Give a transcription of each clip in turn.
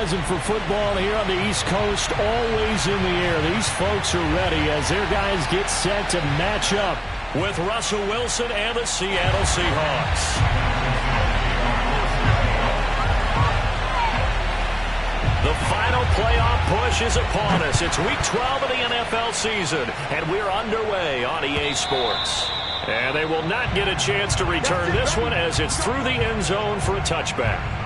buzzing for football here on the East Coast, always in the air. These folks are ready as their guys get set to match up with Russell Wilson and the Seattle Seahawks. The final playoff push is upon us. It's Week 12 of the NFL season, and we're underway on EA Sports. And they will not get a chance to return this one as it's through the end zone for a touchback.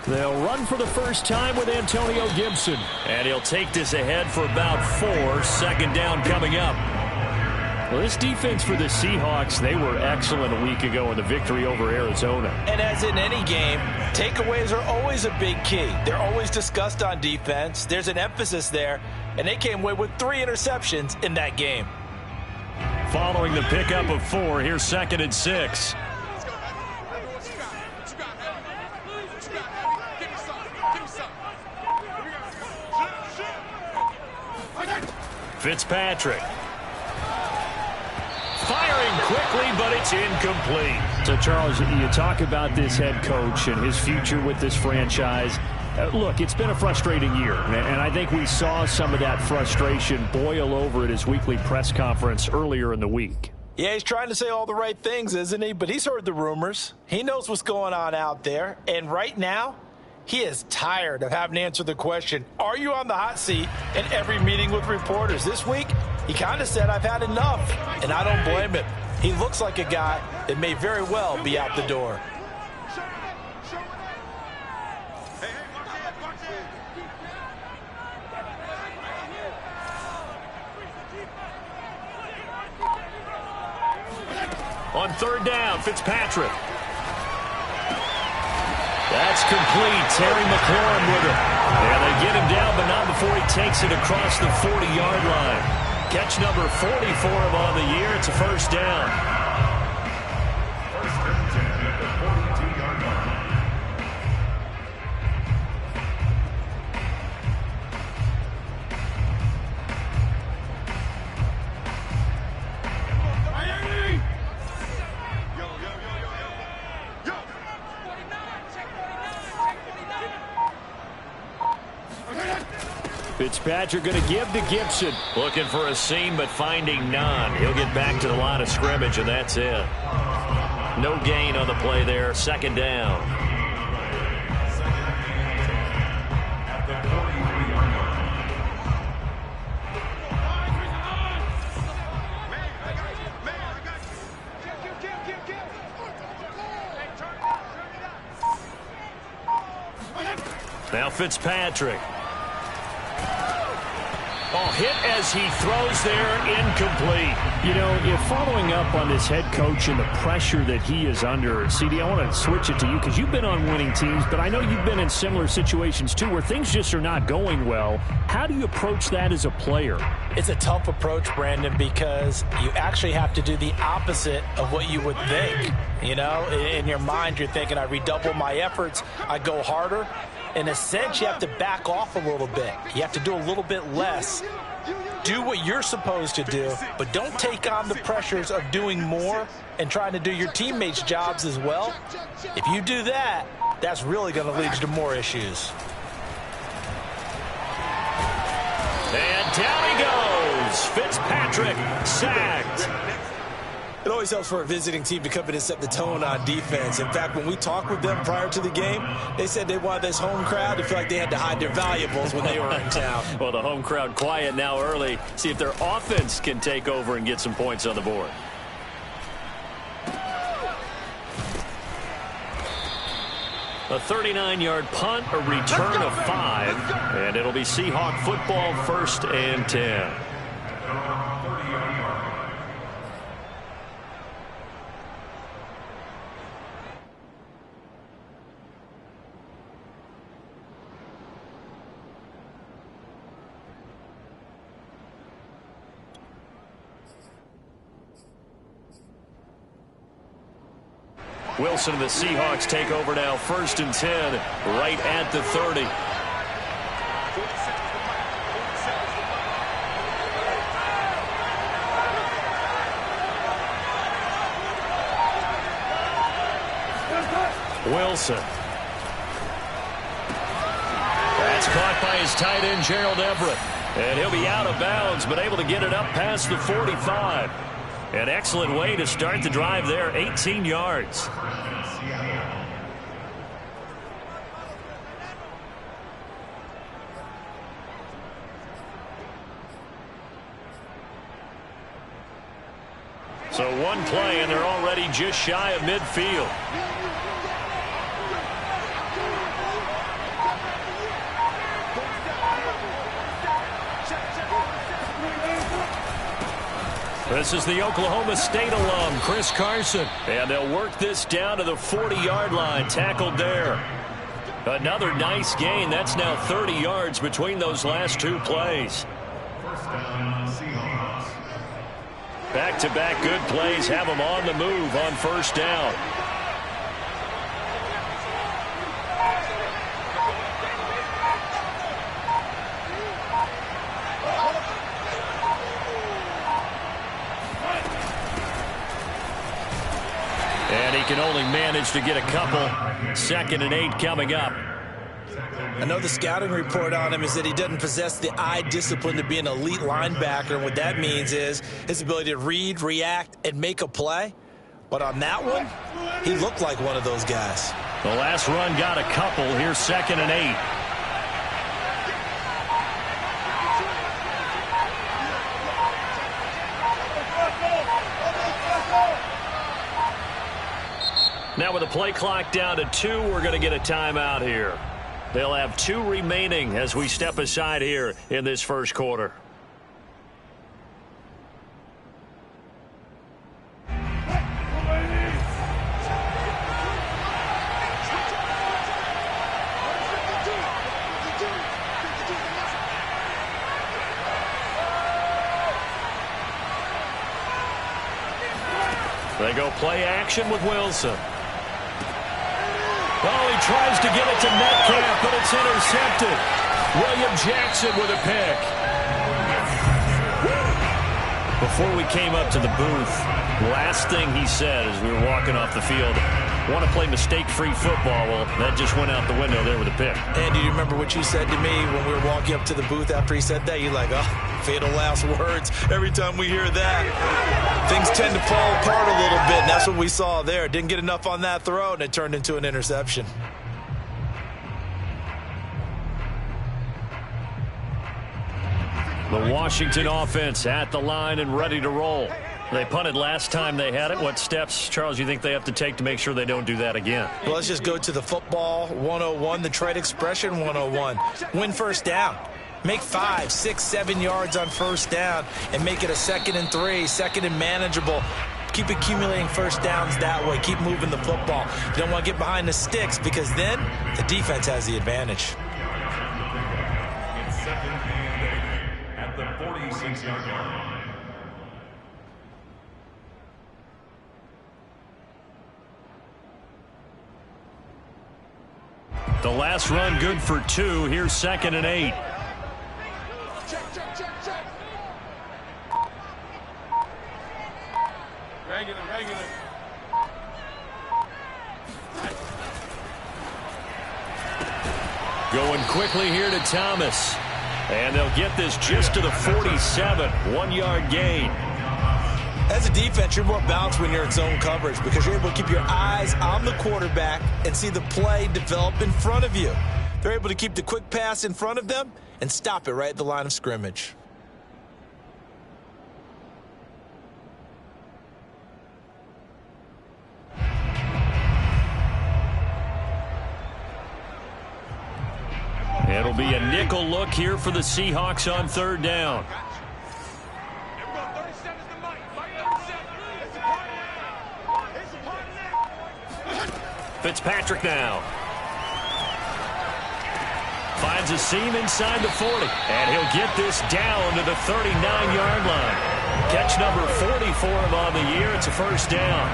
They'll run for the first time with Antonio Gibson. And he'll take this ahead for about 4. Second down coming up. Well, this defense for the Seahawks, they were excellent a week ago in the victory over Arizona. And as in any game, takeaways are always a big key. They're always discussed on defense. There's an emphasis there. And they came away with 3 interceptions in that game. Following the pickup of 4, here's 2nd and 6. Fitzpatrick. Firing quickly, but it's incomplete. So, Charles, you talk about this head coach and his future with this franchise. Look, it's been a frustrating year, and I think we saw some of that frustration boil over at his weekly press conference earlier in the week. Yeah, he's trying to say all the right things, isn't he? But he's heard the rumors. He knows what's going on out there. And right now, he is tired of having to answer the question, are you on the hot seat in every meeting with reporters? This week, he kind of said, I've had enough, and I don't blame him. He looks like a guy that may very well be out the door. On 3rd down, Fitzpatrick. That's complete. Terry McLaurin with it. And they get him down, but not before he takes it across the 40-yard line. Catch number 44 of on the year. It's a first down. First and 10 at the 42-yard line. Fitzpatrick going to give to Gibson. Looking for a seam, but finding none. He'll get back to the line of scrimmage, and that's it. No gain on the play there. 2nd down. Now Fitzpatrick. Oh, hit as he throws there, incomplete. You know, if following up on this head coach and the pressure that he is under, CD, I want to switch it to you because you've been on winning teams, but I know you've been in similar situations too where things just are not going well. How do you approach that as a player? It's a tough approach, Brandon, because you actually have to do the opposite of what you would think. You know, in your mind, you're thinking, I redouble my efforts, I go harder. In a sense, you have to back off a little bit. You have to do a little bit less. Do what you're supposed to do, but don't take on the pressures of doing more and trying to do your teammates' jobs as well. If you do that, that's really going to lead you to more issues. And down he goes. Fitzpatrick sacked. It always helps for a visiting team to come in and set the tone on defense. In fact, when we talked with them prior to the game, they said they wanted this home crowd to feel like they had to hide their valuables when they were in town. Well, the home crowd quiet now early. See if their offense can take over and get some points on the board. A 39-yard punt, a return of 5, and it'll be Seahawk football, 1st and 10. Wilson and the Seahawks take over now, 1st and 10, right at the 30. Wilson. That's caught by his tight end, Gerald Everett. And he'll be out of bounds, but able to get it up past the 45. An excellent way to start the drive there, 18 yards. So one play, and they're already just shy of midfield. This is the Oklahoma State alum, Chris Carson. And they'll work this down to the 40-yard line, tackled there. Another nice gain. That's now 30 yards between those last 2 plays. Back-to-back good plays have them on the move on 1st down. And he can only manage to get a couple. 2nd and 8 coming up. I know the scouting report on him is that he doesn't possess the eye discipline to be an elite linebacker. And what that means is his ability to read, react, and make a play. But on that one, he looked like one of those guys. The last run got a couple. Here's 2nd and 8. Now with the play clock down to 2, we're going to get a timeout here. They'll have 2 remaining as we step aside here in this 1st quarter. They go play action with Wilson. Oh, he tries to get it to Metcalf, but it's intercepted. William Jackson with a pick. Before we came up to the booth, last thing he said as we were walking off the field, want to play mistake-free football. Well, that just went out the window there with a pick. And do you remember what you said to me when we were walking up to the booth after he said that? You're like, oh, fatal last words. Every time we hear that, things tend to fall apart a little bit, and that's what we saw there. Didn't get enough on that throw, and it turned into an interception. The Washington offense at the line and ready to roll. They punted last time they had it. What steps, Charles, you think they have to take to make sure they don't do that again? Well, let's just go to the football 101, the trade expression 101. Win 1st down. Make 5, 6, 7 yards on 1st down and make it a 2nd and 3, 2nd and manageable. Keep accumulating 1st downs that way. Keep moving the football. You don't want to get behind the sticks because then the defense has the advantage. It's 2nd and 8 at the 46-yard line. The last run good for 2. Here's 2nd and 8. Check. Regular. Going quickly here to Thomas. And they'll get this just to the 47. 1-yard gain. As a defense, you're more balanced when you're in zone coverage because you're able to keep your eyes on the quarterback and see the play develop in front of you. They're able to keep the quick pass in front of them and stop it right at the line of scrimmage. It'll be a nickel look here for the Seahawks on third down. Fitzpatrick now. Finds a seam inside the 40. And he'll get this down to the 39-yard line. Catch number 40 for him on the year. It's a first down.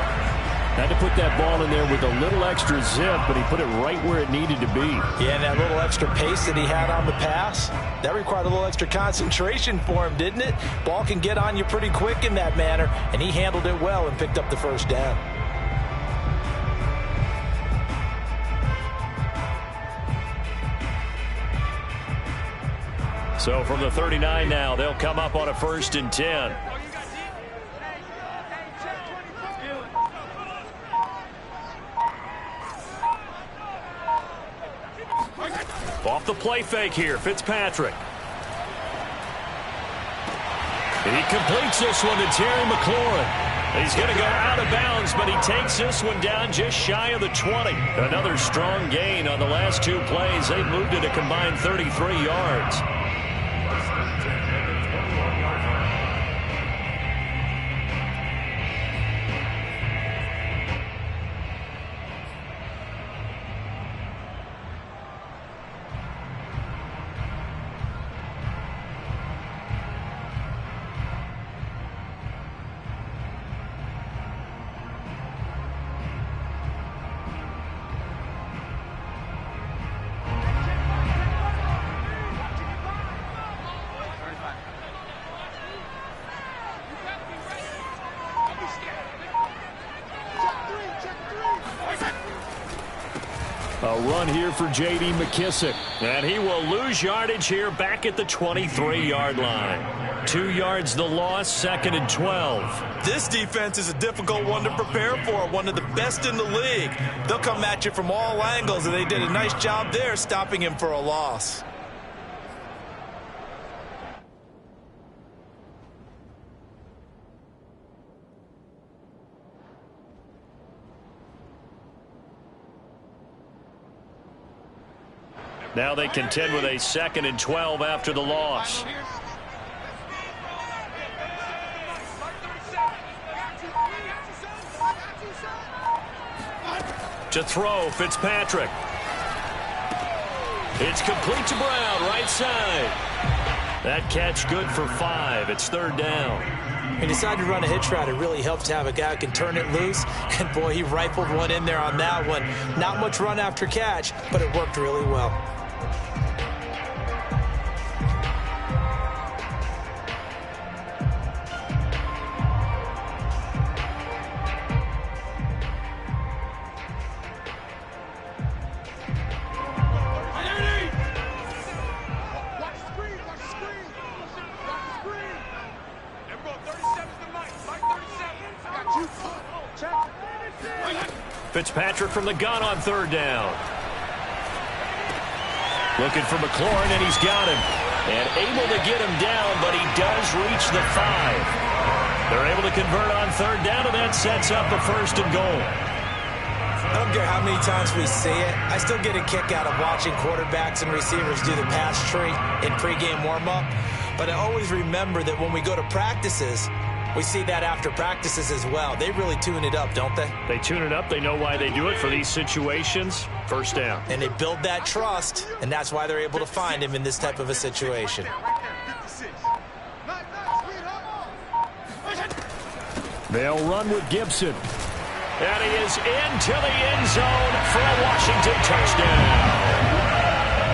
Had to put that ball in there with a little extra zip, but he put it right where it needed to be. Yeah, and that little extra pace that he had on the pass, that required a little extra concentration for him, didn't it? Ball can get on you pretty quick in that manner, and he handled it well and picked up the first down. So from the 39 now, they'll come up on a 1st and 10. Off the play fake here, Fitzpatrick. He completes this one to Terry McLaurin. He's going to go out of bounds, but he takes this one down just shy of the 20. Another strong gain on the last 2 plays. They've moved it a combined 33 yards. A run here for J.D. McKissic. And he will lose yardage here back at the 23-yard line. 2 yards the loss, 2nd and 12. This defense is a difficult one to prepare for, one of the best in the league. They'll come at you from all angles, and they did a nice job there stopping him for a loss. Now they contend with a 2nd and 12 after the loss. To throw, Fitzpatrick. It's complete to Brown, right side. That catch good for 5. It's 3rd down. He decided to run a hitch route. It really helps to have a guy who can turn it loose. And, boy, he rifled one in there on that one. Not much run after catch, but it worked really well. Fitzpatrick from the gun on 3rd down. Looking for McLaurin, and he's got him. And able to get him down, but he does reach the 5. They're able to convert on 3rd down, and that sets up a 1st and goal. I don't care how many times we see it. I still get a kick out of watching quarterbacks and receivers do the pass tree in pregame warm-up. But I always remember that when we go to practices, we see that after practices as well. They really tune it up, don't they? They tune it up. They know why they do it for these situations. 1st down. And they build that trust, and that's why they're able to find him in this type of a situation. They'll run with Gibson. And he is into the end zone for a Washington touchdown.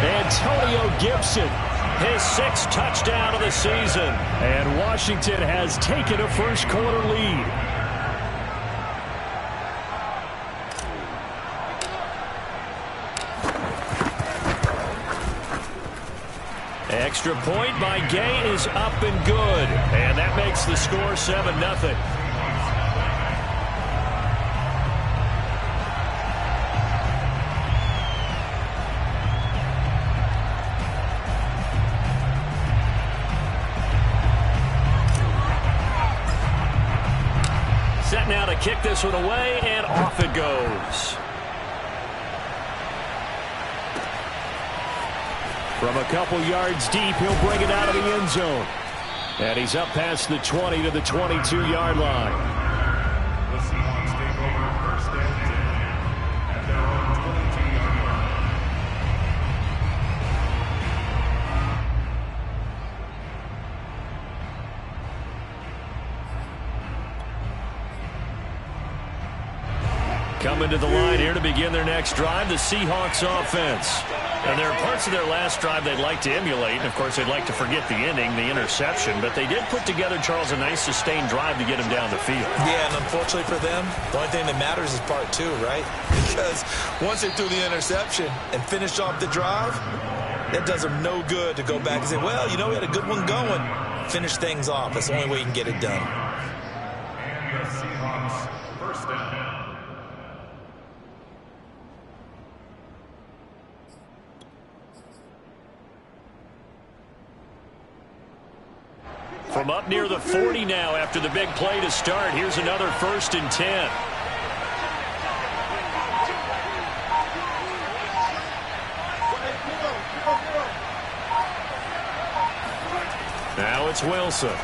Antonio Gibson, his 6th touchdown of the season. And Washington has taken a first-quarter lead. Extra point by Gay is up and good. And that makes the score 7-0. Set now to kick this one away, and off it goes. From a couple yards deep, he'll bring it out of the end zone. And he's up past the 20 to the 22-yard line. The Seahawks take over first and 10 at their own 22-yard line. Coming to the line here to begin their next drive, the Seahawks offense. And there are parts of their last drive they'd like to emulate. And, of course, they'd like to forget the ending, the interception. But they did put together, Charles, a nice sustained drive to get him down the field. Yeah, and unfortunately for them, the only thing that matters is part two, right? Because once they threw the interception and finished off the drive, that does them no good to go back and say, well, you know, we had a good one going. Finish things off. That's the only way you can get it done. And the Seahawks first down. From up near the 40 now after the big play to start. Here's another 1st and 10. Now it's Wilson.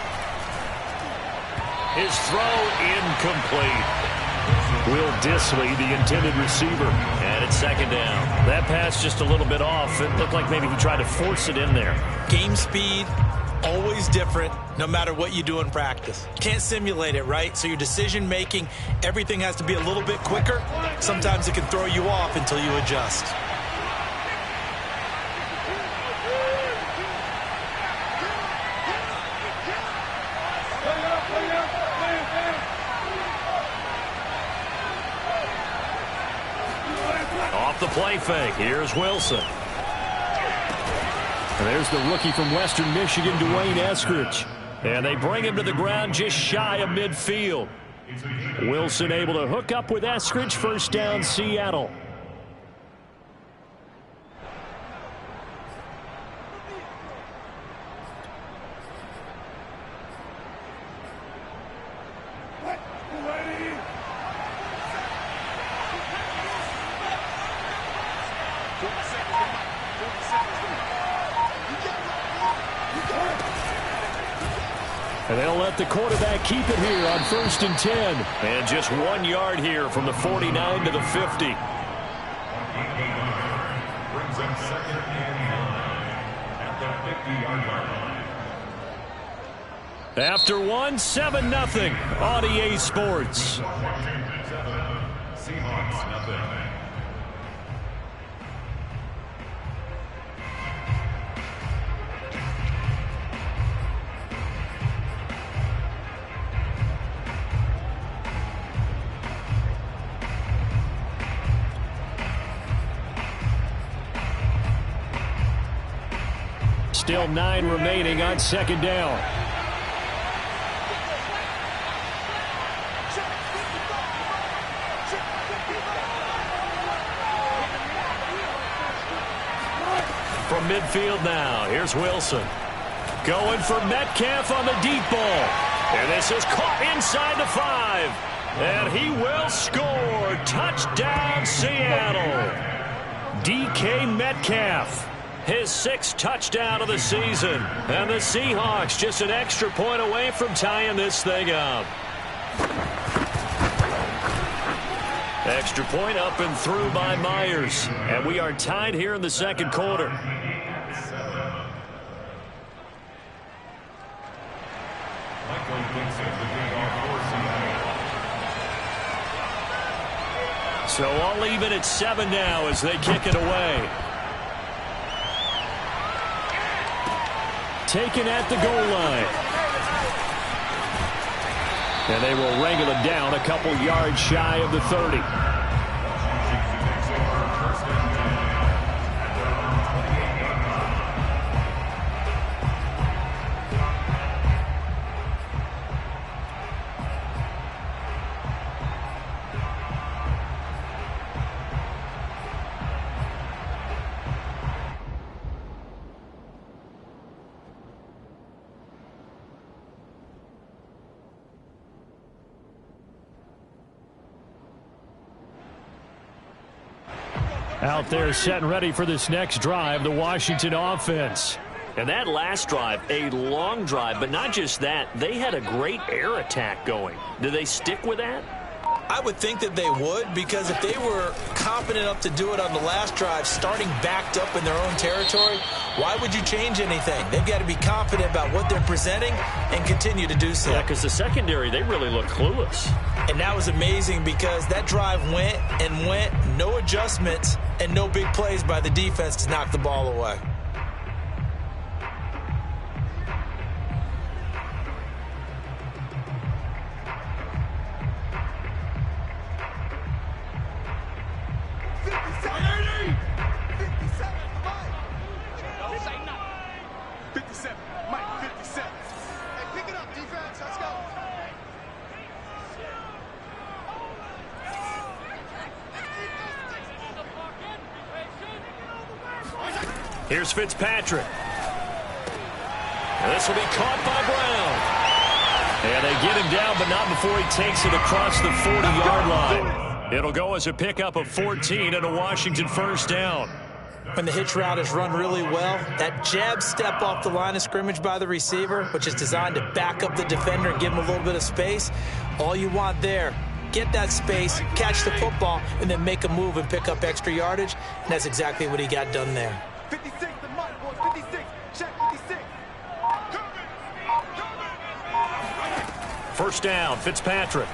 His throw incomplete. Will Dissly, the intended receiver. And it's 2nd down. That pass just a little bit off. It looked like maybe he tried to force it in there. Game speed, always different, no matter what you do in practice. Can't simulate it, right? So your decision making, everything has to be a little bit quicker. Sometimes it can throw you off until you adjust. Off the play fake. Here's Wilson. And there's the rookie from Western Michigan, Dwayne Eskridge. And they bring him to the ground just shy of midfield. Wilson able to hook up with Eskridge. 1st down, Seattle. And they'll let the quarterback keep it here on 1st and 10. And just 1 yard here from the 49 to the 50. Brings up 2nd and 9 at the 50-yard line. After 7-0 on EA Sports. Seahawks nothing. Still 9 remaining on 2nd down. From midfield now, here's Wilson. Going for Metcalf on the deep ball. And this is caught inside the 5. And he will score. Touchdown, Seattle. DK Metcalf. His 6th touchdown of the season. And the Seahawks just an extra point away from tying this thing up. Extra point up and through by Myers. And we are tied here in the 2nd quarter. So all even at 7 now as they kick it away. Taken at the goal line. And they will wrangle it down a couple yards shy of the 30. Out there set and ready for this next drive, the Washington offense. And that last drive, a long drive, but not just that. They had a great air attack going. Do they stick with that? I would think that they would, because if they were confident enough to do it on the last drive, starting backed up in their own territory, why would you change anything? They've got to be confident about what they're presenting and continue to do so. Yeah, because the secondary, they really look clueless. And that was amazing because that drive went and went, no adjustments, and no big plays by the defense to knock the ball away. Here's Fitzpatrick. And this will be caught by Brown. And they get him down, but not before he takes it across the 40-yard line. It'll go as a pickup of 14 and a Washington first down. When the hitch route is run really well, that jab step off the line of scrimmage by the receiver, which is designed to back up the defender and give him a little bit of space, all you want there, get that space, catch the football, and then make a move and pick up extra yardage, and that's exactly what he got done there. 56, the mark, boys, 56, check 56. First down, Fitzpatrick.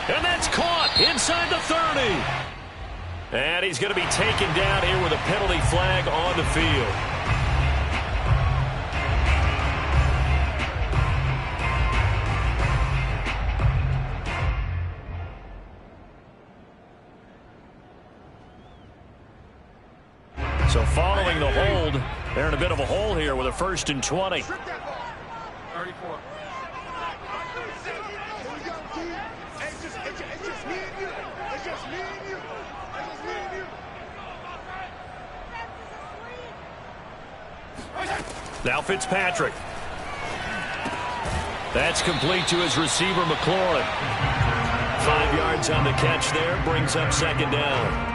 And that's caught inside the 30. And he's going to be taken down here with a penalty flag on the field. So following the hold, they're in a bit of a hole here with a 1st and 20. 34. It's just me and you. It's just me and you. It's just me and you. Now Fitzpatrick. That's complete to his receiver, McLaurin. 5 yards on the catch there, brings up second down.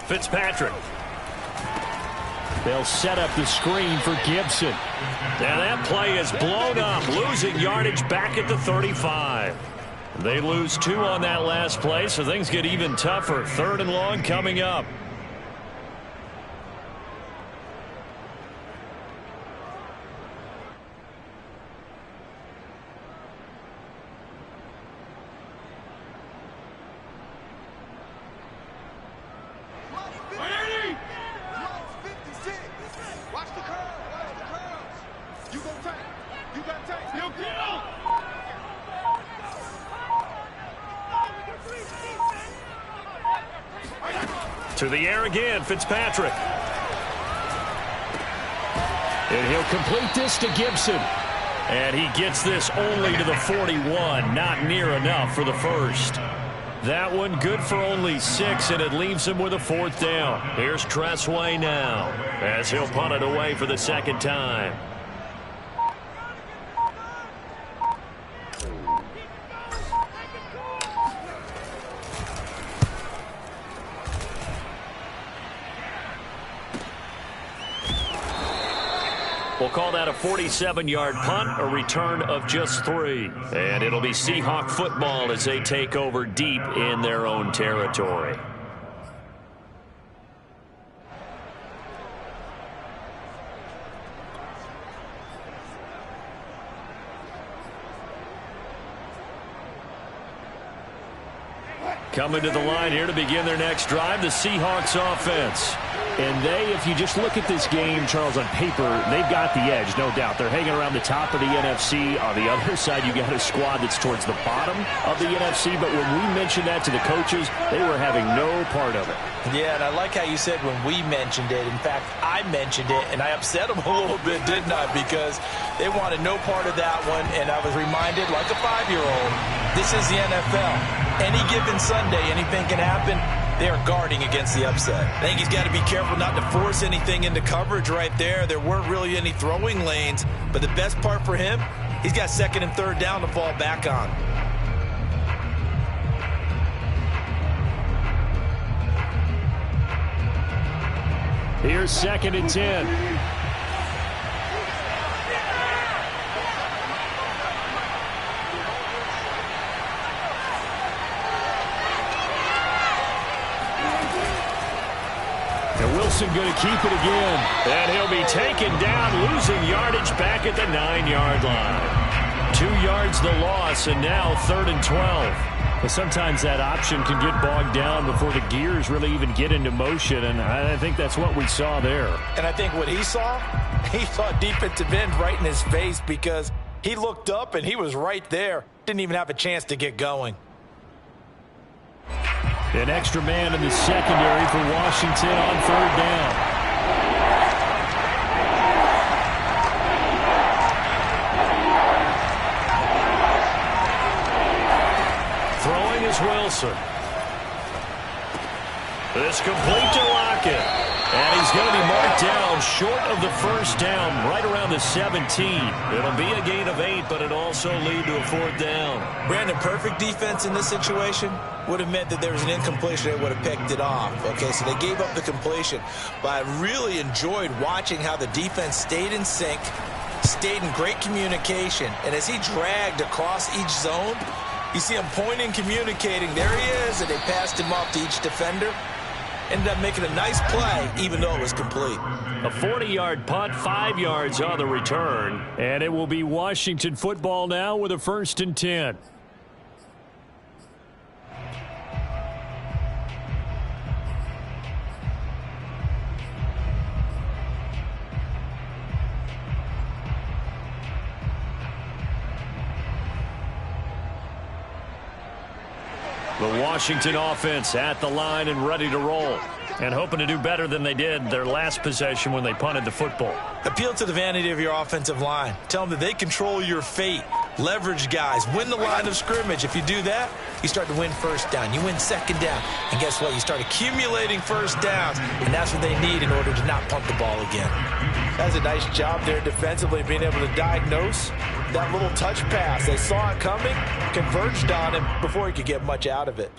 Fitzpatrick. They'll set up the screen for Gibson. Now that play is blown up, losing yardage back at the 35. They lose 2 on that last play, so things get even tougher. 3rd and long coming up. To the air again, Fitzpatrick. And he'll complete this to Gibson. And he gets this only to the 41. Not near enough for the first. That one good for only 6, and it leaves him with a 4th down. Here's Tressway now, as he'll punt it away for the 2nd time. We'll call that a 47-yard punt, a return of just 3. And it'll be Seahawk football as they take over deep in their own territory. Coming to the line here to begin their next drive, the Seahawks offense. And if you just look at this game, Charles, on paper, they've got the edge, no doubt. They're hanging around the top of the NFC. On the other side, you got a squad that's towards the bottom of the NFC. But when we mentioned that to the coaches, they were having no part of it. Yeah, and I like how you said when we mentioned it. In fact, I mentioned it, and I upset them a little bit, didn't I? Because they wanted no part of that one, and I was reminded, like a 5-year-old, this is the NFL. Any given Sunday, anything can happen. They are guarding against the upset. I think he's got to be careful not to force anything into coverage right there. There weren't really any throwing lanes, but the best part for him, he's got second and third down to fall back on. Here's 2nd and 10. Wilson going to keep it again. And he'll be taken down, losing yardage back at the 9-yard line. 2 yards the loss, and now 3rd and 12. But sometimes that option can get bogged down before the gears really even get into motion, and I think that's what we saw there. And I think what he saw defensive end right in his face, because he looked up and he was right there. Didn't even have a chance to get going. An extra man in the secondary for Washington on 3rd down. Throwing is Wilson. This complete to Lockett. And he's going to be marked down short of the 1st down, right around the 17. It'll be a gain of 8, but it'll also lead to a 4th down. Brandon, perfect defense in this situation would have meant that there was an incompletion. They would have picked it off. Okay, so they gave up the completion. But I really enjoyed watching how the defense stayed in sync, stayed in great communication. And as he dragged across each zone, you see him pointing, communicating. There he is, and they passed him off to each defender. Ended up making a nice play, even though it was complete. A 40-yard punt, 5 yards on the return. And it will be Washington football now with a 1st and 10. The Washington offense at the line and ready to roll, and hoping to do better than they did their last possession when they punted the football. Appeal to the vanity of your offensive line. Tell them that they control your fate. Leverage guys. Win the line of scrimmage. If you do that, you start to win 1st down. You win 2nd down. And guess what? You start accumulating 1st downs, and that's what they need in order to not punt the ball again. That's a nice job there defensively, being able to diagnose that little touch pass. They saw it coming, converged on him before he could get much out of it.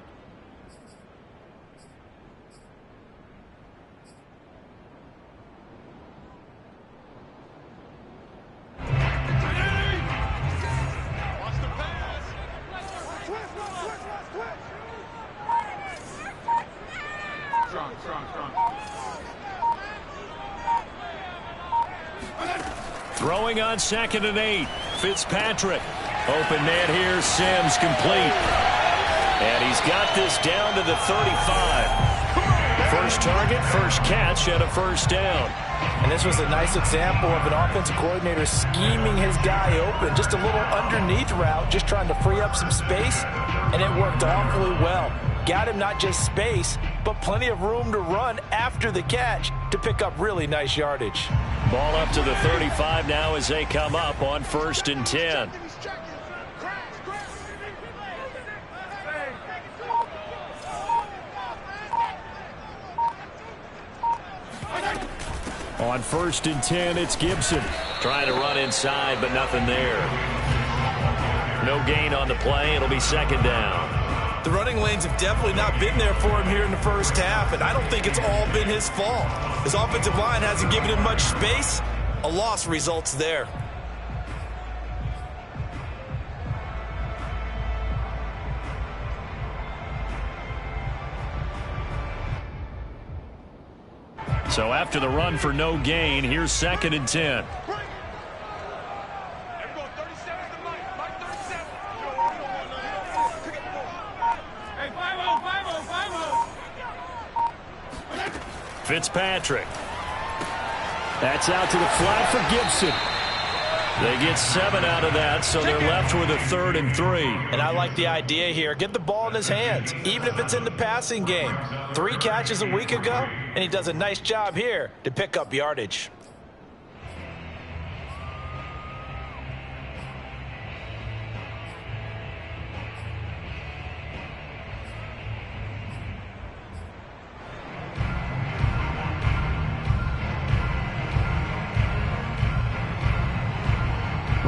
Throwing on 2nd and 8. Fitzpatrick. Open man here. Sims complete. And he's got this down to the 35. First target, first catch, and a 1st down. And this was a nice example of an offensive coordinator scheming his guy open. Just a little underneath route, just trying to free up some space, and it worked awfully well. Got him not just space, but plenty of room to run after the catch to pick up really nice yardage. Ball up to the 35 now as they come up on 1st and 10. On 1st and 10, it's Gibson. Trying to run inside, but nothing there. No gain on the play. It'll be 2nd down. The running lanes have definitely not been there for him here in the 1st half, and I don't think it's all been his fault. His offensive line hasn't given him much space. A loss results there. So after the run for no gain, here's 2nd and 10. Fitzpatrick. That's out to the flat for Gibson. They get 7 out of that, so they're left with a 3rd and 3. And I like the idea here. Get the ball in his hands, even if it's in the passing game. 3 catches a week ago, and he does a nice job here to pick up yardage.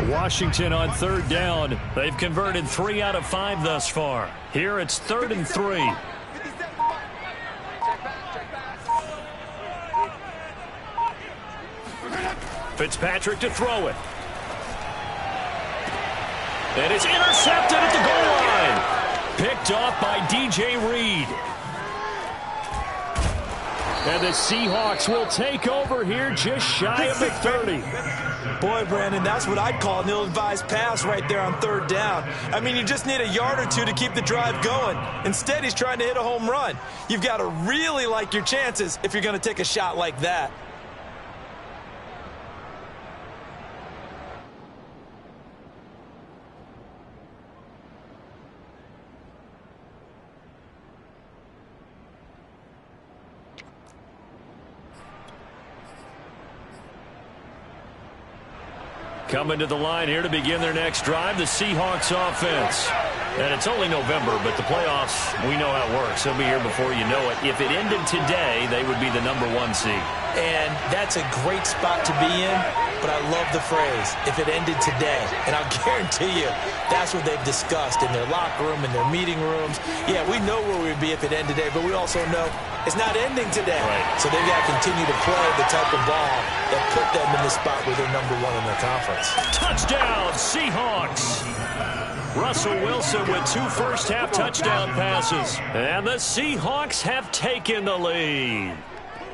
Washington on 3rd down. They've converted 3 out of 5 thus far. Here it's 3rd and 3. Fitzpatrick to throw it. And it's intercepted at the goal line. Picked off by D.J. Reed. And the Seahawks will take over here just shy of the 30. Boy, Brandon, that's what I'd call an ill-advised pass right there on 3rd down. I mean, you just need a yard or 2 to keep the drive going. Instead, he's trying to hit a home run. You've got to really like your chances if you're going to take a shot like that. Coming to the line here to begin their next drive, the Seahawks offense. And it's only November, but the playoffs, we know how it works. They'll be here before you know it. If it ended today, they would be the #1 seed. And that's a great spot to be in, but I love the phrase, if it ended today. And I'll guarantee you, that's what they've discussed in their locker room, in their meeting rooms. Yeah, we know where we'd be if it ended today, but we also know it's not ending today. Right. So they've got to continue to play the type of ball that put them in the spot where they're #1 in their conference. Touchdown, Seahawks. Russell Wilson with 2 first-half touchdown passes. And the Seahawks have taken the lead.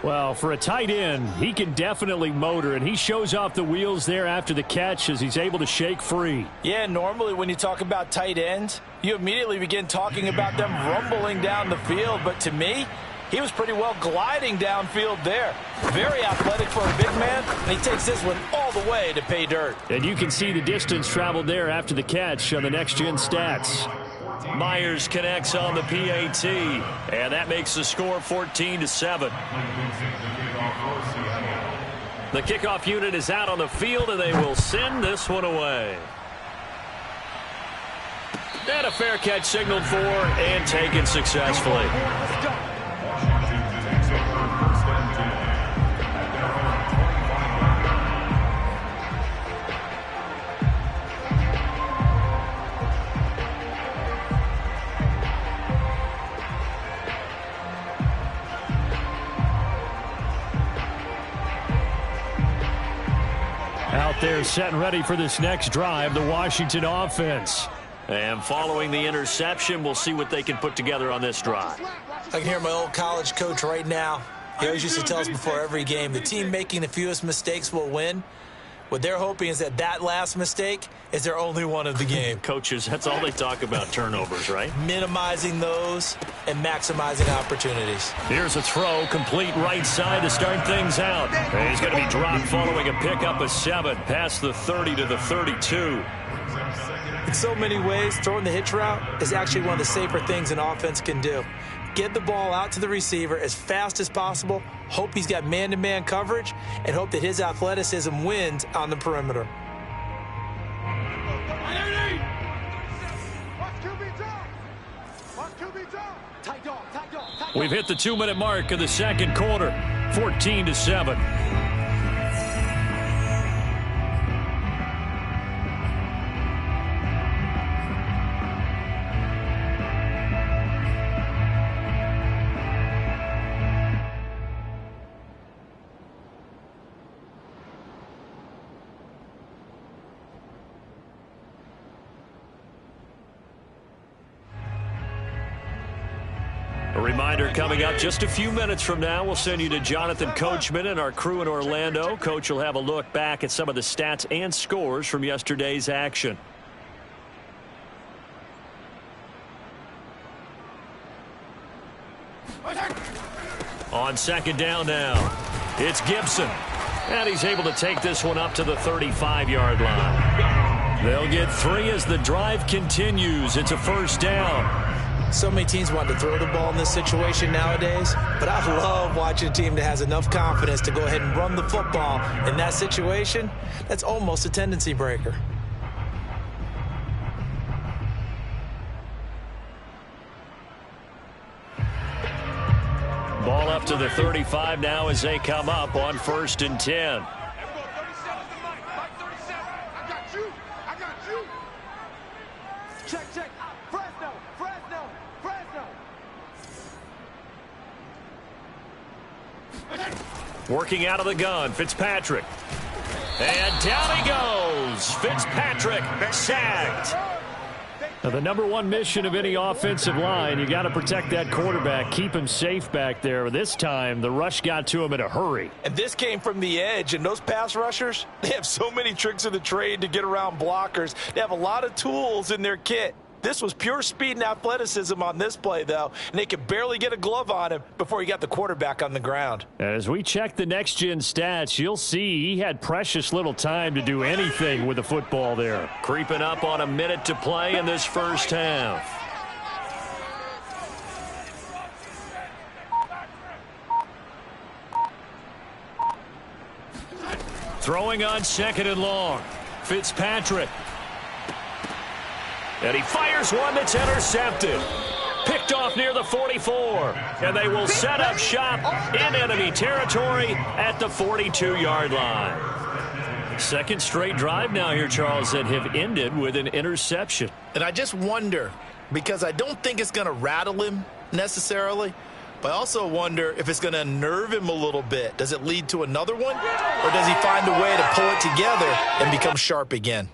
Well, for a tight end, he can definitely motor, and he shows off the wheels there after the catch as he's able to shake free. Yeah, normally when you talk about tight ends, you immediately begin talking about them rumbling down the field. But to me, he was pretty well gliding downfield there. Very athletic for a big man, and he takes this one all the way to pay dirt. And you can see the distance traveled there after the catch on the next-gen stats. Myers connects on the PAT, and that makes the score 14-7. The kickoff unit is out on the field, and they will send this one away. And a fair catch signaled for and taken successfully. Out there set and ready for this next drive, the Washington offense. And following the interception, we'll see what they can put together on this drive. I can hear my old college coach right now. He always used to tell us before every game, the team making the fewest mistakes will win. What they're hoping is that that last mistake is their only one of the game. Coaches, that's all they talk about, turnovers, right? Minimizing those and maximizing opportunities. Here's a throw, complete right side to start things out. And he's going to be dropped following a pickup of 7 past the 30 to the 32. In so many ways, throwing the hitch route is actually one of the safer things an offense can do. Get the ball out to the receiver as fast as possible, hope he's got man-to-man coverage, and hope that his athleticism wins on the perimeter. We've hit the 2-minute mark of the second quarter, 14-7. A reminder coming up just a few minutes from now, we'll send you to Jonathan Coachman and our crew in Orlando. Coach will have a look back at some of the stats and scores from yesterday's action. On second down now, it's Gibson. And he's able to take this one up to the 35-yard line. They'll get 3 as the drive continues. It's a first down. So many teams want to throw the ball in this situation nowadays, but I love watching a team that has enough confidence to go ahead and run the football. In that situation, that's almost a tendency breaker. Ball up to the 35 now as they come up on 1st and 10. Check. Fresno. Working out of the gun, Fitzpatrick. And down he goes. Fitzpatrick sacked. Now, the number one mission of any offensive line, you got to protect that quarterback, keep him safe back there. This time, the rush got to him in a hurry. And this came from the edge, and those pass rushers, they have so many tricks of the trade to get around blockers. They have a lot of tools in their kit. This was pure speed and athleticism on this play, though, and they could barely get a glove on him before he got the quarterback on the ground. As we check the next-gen stats, you'll see he had precious little time to do anything with the football there. Creeping up on a minute to play in this first half. Throwing on 2nd and long. Fitzpatrick. And he fires one that's intercepted. Picked off near the 44. And they will set up shop in enemy territory at the 42-yard line. Second straight drive now here, Charles, that have ended with an interception. And I just wonder, because I don't think it's going to rattle him necessarily, but I also wonder if it's going to unnerve him a little bit. Does it lead to another one? Or does he find a way to pull it together and become sharp again?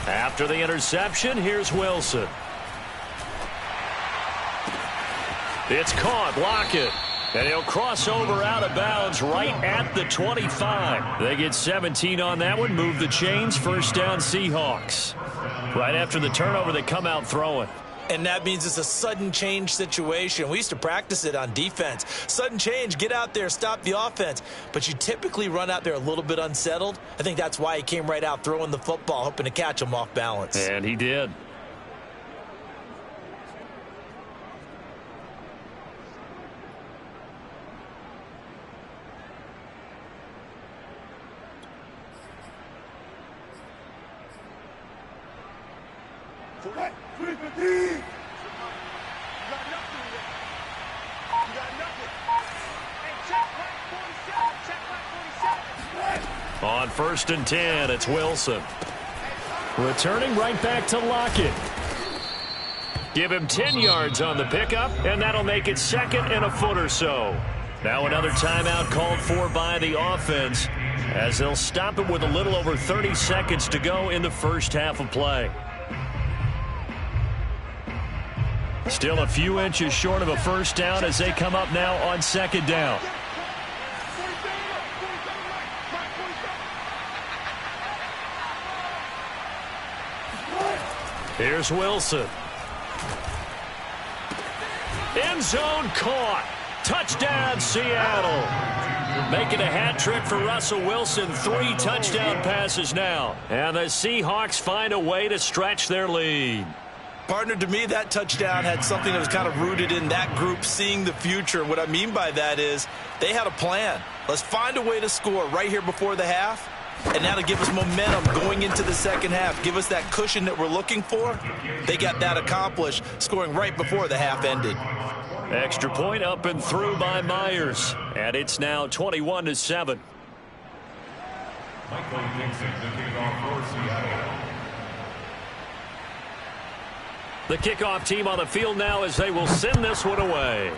After the interception, here's Wilson. It's caught. Lockett. And he'll cross over out of bounds right at the 25. They get 17 on that one. Move the chains. First down, Seahawks. Right after the turnover, they come out throwing. And that means it's a sudden change situation. We used to practice it on defense. Sudden change, get out there, stop the offense. But you typically run out there a little bit unsettled. I think that's why he came right out throwing the football, hoping to catch him off balance. And he did. On 1st and 10, it's Wilson. Returning right back to Lockett. Give him 10 yards on the pickup, and that'll make it 2nd and a foot or so. Now another timeout called for by the offense, as they'll stop it with a little over 30 seconds to go in the first half of play. Still a few inches short of a first down as they come up now on 2nd down. Here's Wilson. End zone caught. Touchdown, Seattle. Making a hat trick for Russell Wilson. 3 touchdown passes now. And the Seahawks find a way to stretch their lead. Partner, to me, that touchdown had something that was kind of rooted in that group seeing the future. What I mean by that is they had a plan. Let's find a way to score right here before the half. And now to give us momentum going into the second half, give us that cushion that we're looking for. They got that accomplished, scoring right before the half ended. Extra point up and through by Myers. And it's now 21-7. Michael Dixon, the kickoff for Seattle. The kickoff team on the field now as they will send this one away.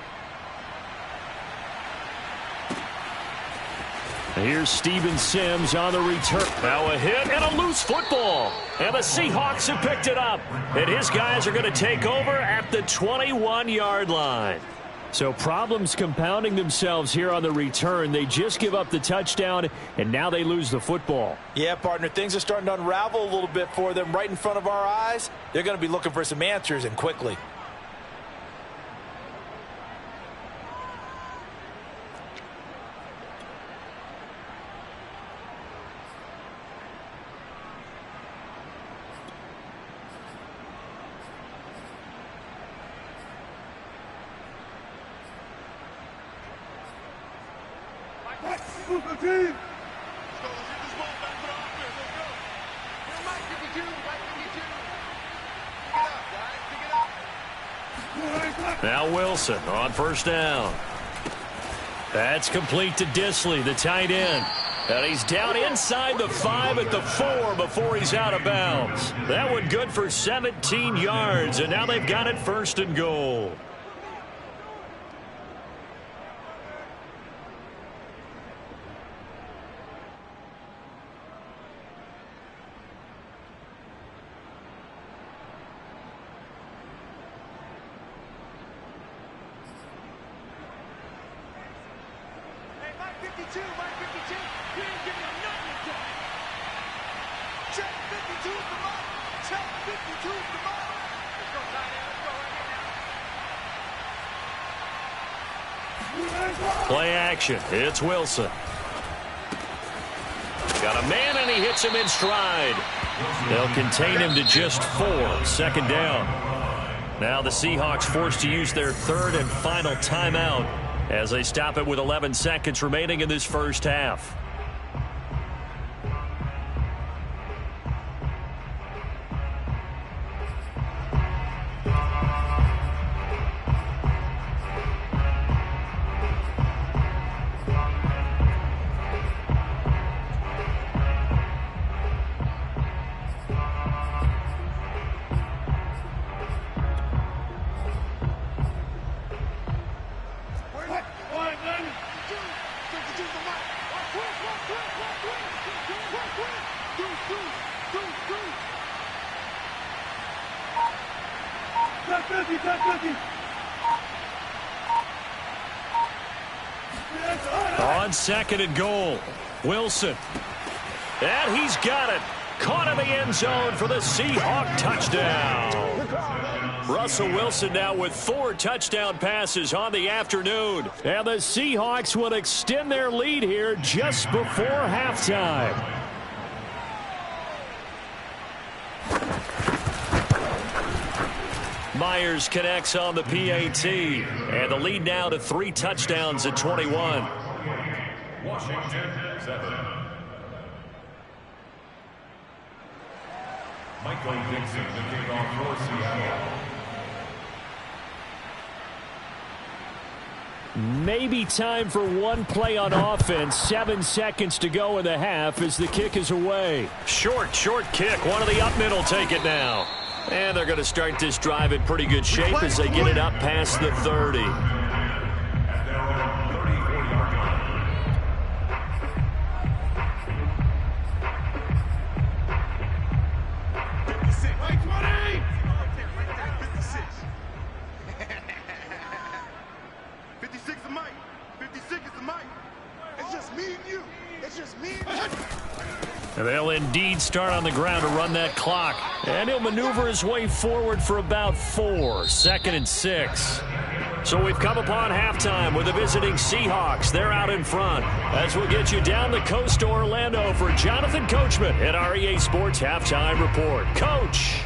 Here's Steven Sims on the return. Now a hit and a loose football. And the Seahawks have picked it up. And his guys are going to take over at the 21-yard line. So problems compounding themselves here on the return. They just give up the touchdown, and now they lose the football. Yeah, partner, things are starting to unravel a little bit for them right in front of our eyes. They're going to be looking for some answers, and quickly. Now Wilson on first down. That's complete to Dissly, the tight end. And he's down inside the 5 at the 4 before he's out of bounds. That one good for 17 yards, and now they've got it first and goal. Play action. It's Wilson. Got a man, and he hits him in stride. They'll contain him to just 4. Second down. Now the Seahawks forced to use their third and final timeout as they stop it with 11 seconds remaining in this first half. On second and goal, Wilson. And he's got it. Caught in the end zone for the Seahawk touchdown. Russell Wilson now with 4 touchdown passes on the afternoon. And the Seahawks will extend their lead here just before halftime. Myers connects on the PAT. And the lead now to 3 touchdowns at 21. Washington 7. Michael Dixon, the kickoff for Seattle. Maybe time for one play on offense. 7 seconds to go in the half as the kick is away. Short kick. One of the up middle take it now. And they're going to start this drive in pretty good shape as they get it up past the 30. At their own 34-yard line. And they'll indeed start on the ground to run that clock. And he'll maneuver his way forward for about 4. Second and 6. So we've come upon halftime with the visiting Seahawks. They're out in front. As we'll get you down the coast to Orlando for Jonathan Coachman at our EA Sports Halftime Report. Coach.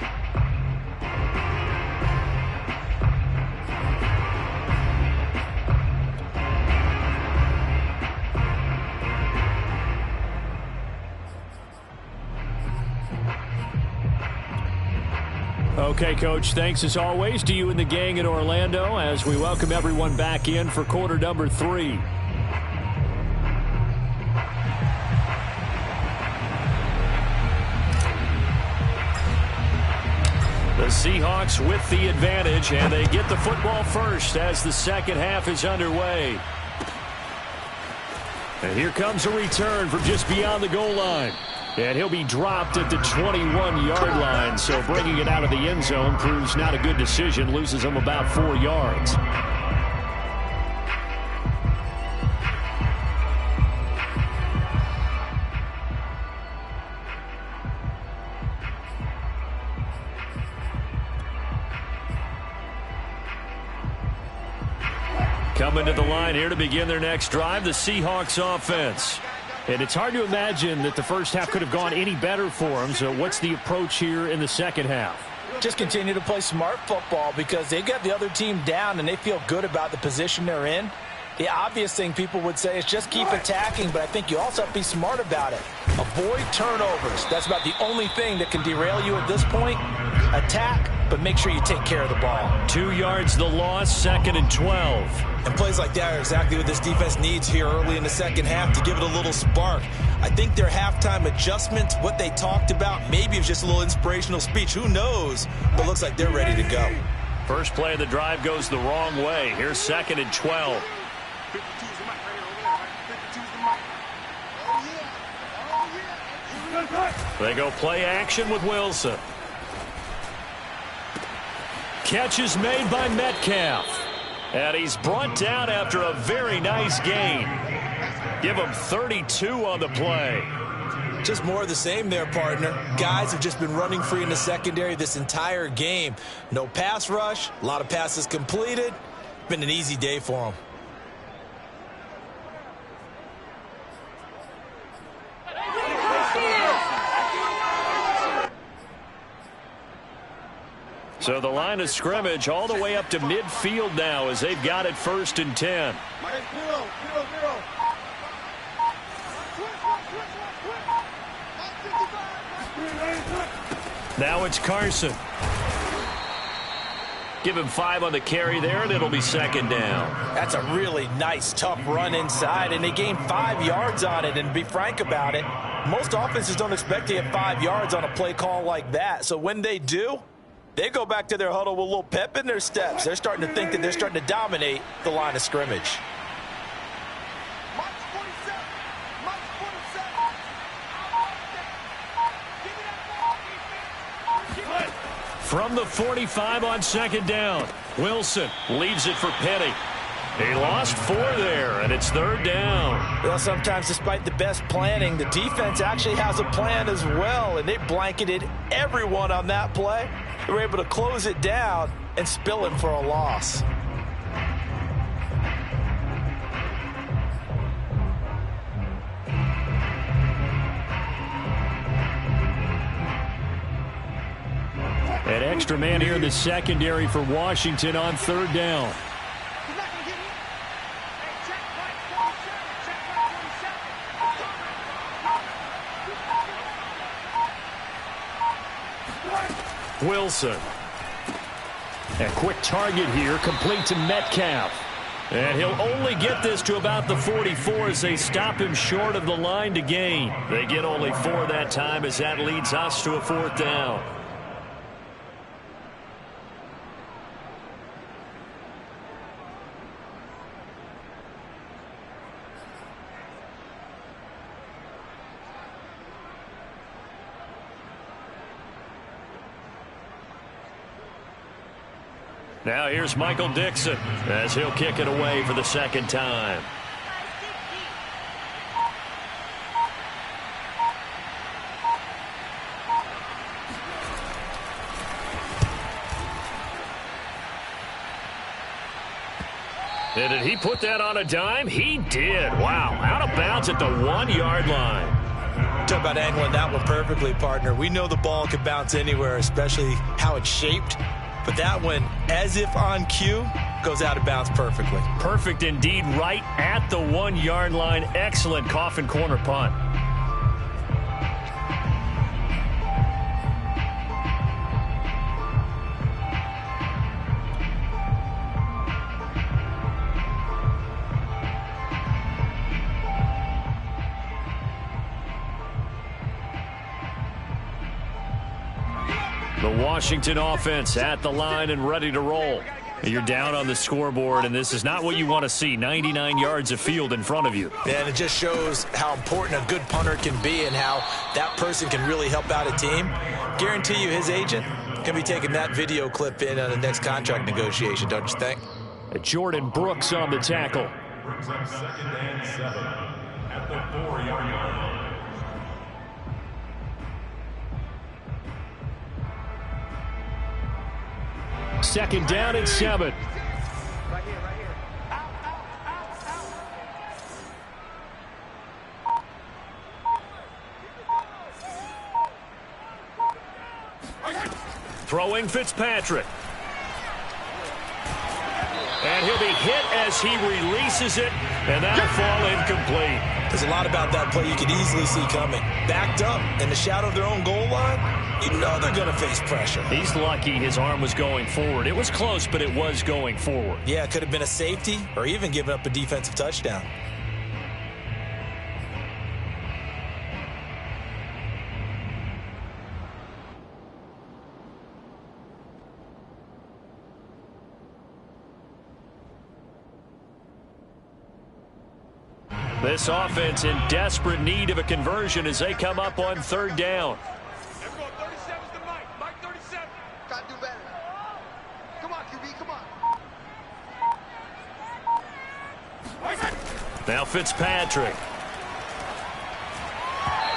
Okay, Coach, thanks as always to you and the gang in Orlando as we welcome everyone back in for quarter number 3. The Seahawks with the advantage, and they get the football first as the second half is underway. And here comes a return from just beyond the goal line. And he'll be dropped at the 21-yard line. So bringing it out of the end zone proves not a good decision. Loses him about 4 yards. Coming to the line here to begin their next drive, the Seahawks offense. And it's hard to imagine that the first half could have gone any better for them. So what's the approach here in the second half? Just continue to play smart football because they got the other team down and they feel good about the position they're in. The obvious thing people would say is just keep attacking, but I think you also have to be smart about it. Avoid turnovers. That's about the only thing that can derail you at this point. Attack, but make sure you take care of the ball. 2 yards the loss, 2nd and 12. And plays like that are exactly what this defense needs here early in the second half to give it a little spark. I think their halftime adjustments, what they talked about, maybe it was just a little inspirational speech. Who knows? But it looks like they're ready to go. First play of the drive goes the wrong way. Here's 2nd and 12. They go play action with Wilson. Catch is made by Metcalf. And he's brought down after a very nice gain. Give him 32 on the play. Just more of the same there, partner. Guys have just been running free in the secondary this entire game. No pass rush, a lot of passes completed. Been an easy day for them. So the line of scrimmage all the way up to midfield now as they've got it 1st and 10. Now it's Carson. Give him 5 on the carry there, and it'll be 2nd down. That's a really nice, tough run inside, and they gained 5 yards on it. And to be frank about it, most offenses don't expect to get 5 yards on a play call like that. So when they do, they go back to their huddle with a little pep in their steps. They're starting to think that they're starting to dominate the line of scrimmage. From the 45 on 2nd down, Wilson leaves it for Petty. He lost 4 there, and it's 3rd down. Well, sometimes despite the best planning, the defense actually has a plan as well, and they blanketed everyone on that play. They were able to close it down and spill it for a loss. An extra man here in the secondary for Washington on 3rd down. Wilson. A quick target here, complete to Metcalf. And he'll only get this to about the 44 as they stop him short of the line to gain. They get only 4 that time as that leads us to a 4th down. Now here's Michael Dixon as he'll kick it away for the 2nd time. And did he put that on a dime? He did. Wow, out of bounds at the 1-yard line. Talk about angling that one perfectly, partner. We know the ball can bounce anywhere, especially how it's shaped. But that one, as if on cue, goes out of bounds perfectly. Perfect indeed, right at the 1-yard line. Excellent coffin corner punt. The Washington offense at the line and ready to roll. You're down on the scoreboard, and this is not what you want to see. 99 yards of field in front of you. And it just shows how important a good punter can be and how that person can really help out a team. Guarantee you his agent can be taking that video clip in on the next contract negotiation, don't you think? Jordan Brooks on the tackle. Brings up 2nd and 7 at the 4-yard line. Second down and 7. Right here, right here. Throwing Fitzpatrick. And he'll be hit as he releases it, and that'll fall incomplete. There's a lot about that play you could easily see coming. Backed up in the shadow of their own goal line, you know they're going to face pressure. He's lucky his arm was going forward. It was close, but it was going forward. Yeah, it could have been a safety or even given up a defensive touchdown. This offense in desperate need of a conversion as they come up on 3rd down. Let's go. 37's the Mike. Mike 37. Gotta do better. Come on, QB. Come on. Now Fitzpatrick.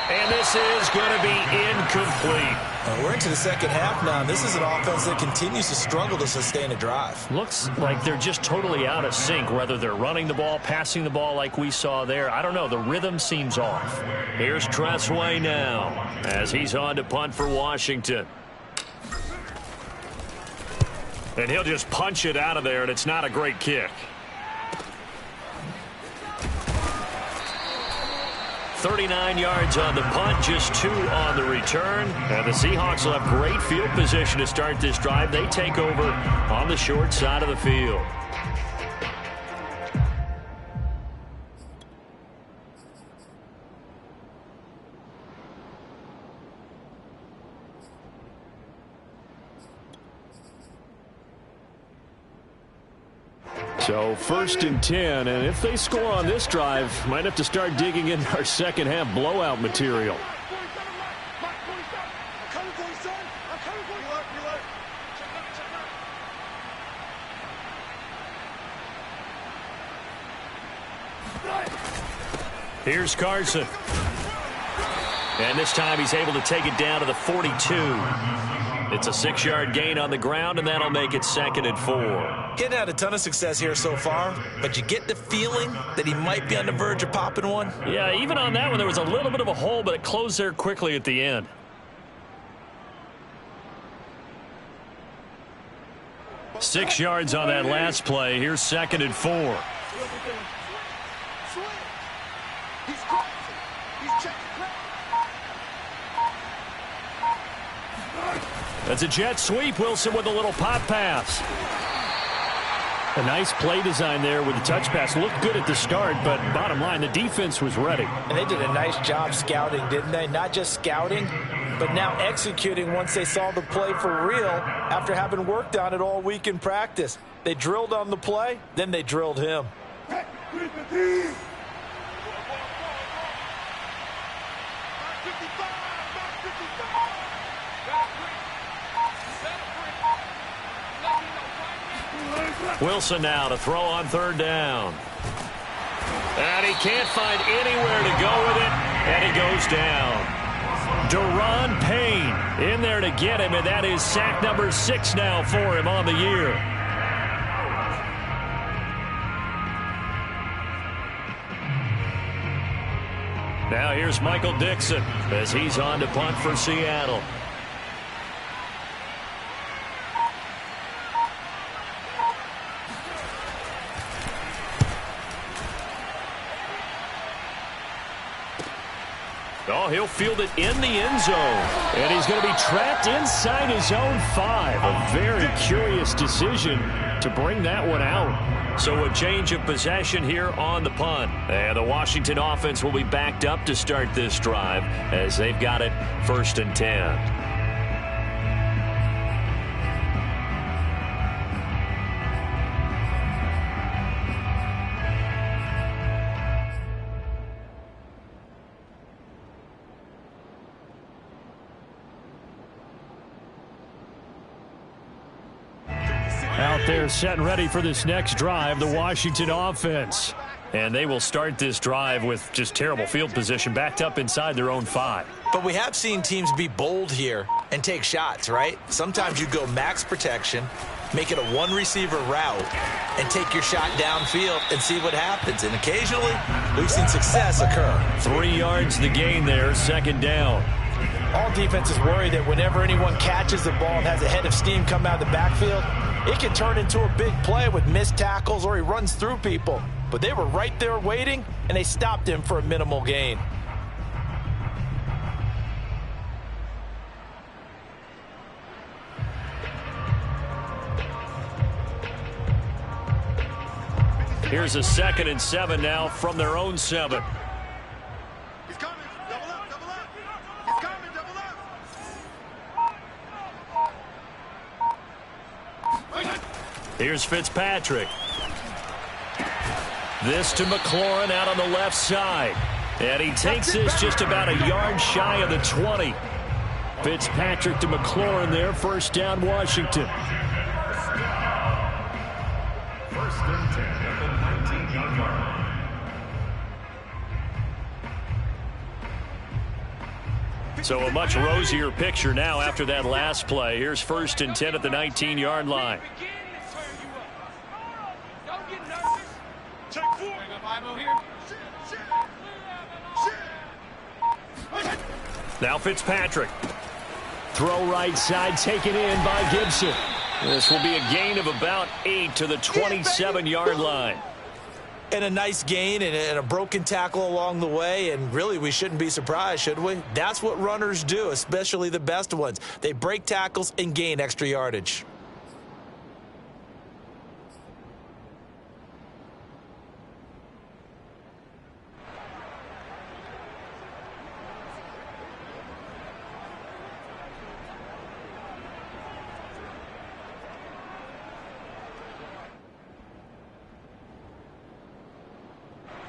And this is going to be incomplete. We're into the second half now. This is an offense that continues to struggle to sustain a drive. Looks like they're just totally out of sync, whether they're running the ball, passing the ball like we saw there. I don't know. The rhythm seems off. Here's Tressway now as he's on to punt for Washington. And he'll just punch it out of there, and it's not a great kick. 39 yards on the punt, just 2 on the return. And the Seahawks will have great field position to start this drive. They take over on the short side of the field. So 1st and 10, and if they score on this drive, might have to start digging in our second half blowout material. Here's Carson. And this time he's able to take it down to the 42. It's a 6-yard gain on the ground, and that'll make it 2nd and 4. Getting had a ton of success here so far, but you get the feeling that he might be on the verge of popping one. Yeah, even on that one, there was a little bit of a hole, but it closed there quickly at the end. Six yards on that last play. Here's 2nd and 4. That's a jet sweep. Wilson with a little pop pass. A nice play design there with the touch pass. Looked good at the start, but bottom line, the defense was ready. And they did a nice job scouting, didn't they? Not just scouting, but now executing once they saw the play for real after having worked on it all week in practice. They drilled on the play, then they drilled him. Wilson now to throw on 3rd down. And he can't find anywhere to go with it, and he goes down. Daron Payne in there to get him, and that is sack number 6 now for him on the year. Now here's Michael Dixon as he's on to punt for Seattle. Oh, he'll field it in the end zone. And he's going to be trapped inside his own 5. A very curious decision to bring that one out. So a change of possession here on the punt. And the Washington offense will be backed up to start this drive as they've got it 1st and 10. Out there set and ready for this next drive, the Washington offense. And they will start this drive with just terrible field position, backed up inside their own 5. But we have seen teams be bold here and take shots, right? Sometimes you go max protection, make it a one-receiver route, and take your shot downfield and see what happens. And occasionally, we've seen success occur. 3 yards the gain there, second down. All defenses worry that whenever anyone catches the ball and has a head of steam come out of the backfield, it can turn into a big play with missed tackles or he runs through people. But they were right there waiting, and they stopped him for a minimal gain. Here's a 2nd and 7 now from their own 7. He's coming. Double up, double up. He's coming, double up. Here's Fitzpatrick. This to McLaurin out on the left side. And he takes this just about a yard shy of the 20. Fitzpatrick to McLaurin there. First down, Washington. First and 10 at the 19-yard line. So a much rosier picture now after that last play. Here's 1st and 10 at the 19-yard line. Now Fitzpatrick. Throw right side, taken in by Gibson. This will be a gain of about 8 to the 27-yard line. And a nice gain and a broken tackle along the way, and really we shouldn't be surprised, should we? That's what runners do, especially the best ones. They break tackles and gain extra yardage.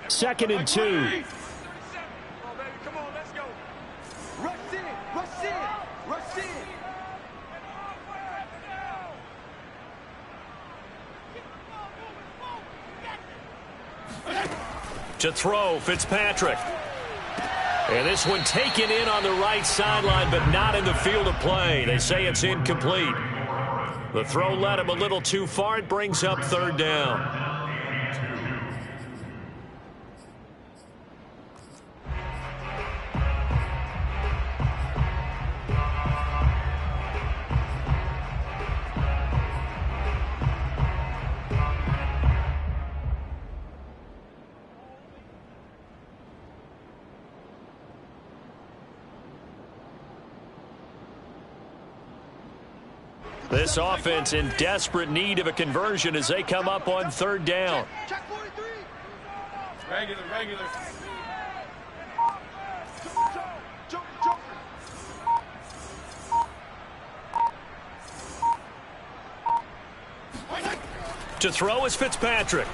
Second and 2. Come on, baby. Come on, let's go. Rush in, rush in, rush in. To throw, Fitzpatrick. And this one taken in on the right sideline, but not in the field of play. They say it's incomplete. The throw led him a little too far. It brings up 3rd down. This offense in desperate need of a conversion as they come up on 3rd down. Check 43. Regular. Jump. To throw is Fitzpatrick.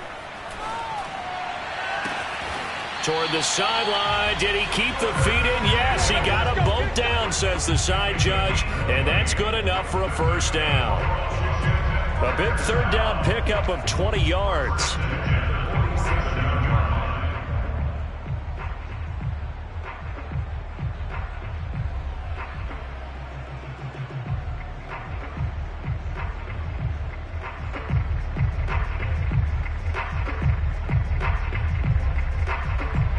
Toward the sideline. Did he keep the feet in? Yes, he got them both down, says the side judge. And that's good enough for a first down. A big 3rd down pickup of 20 yards.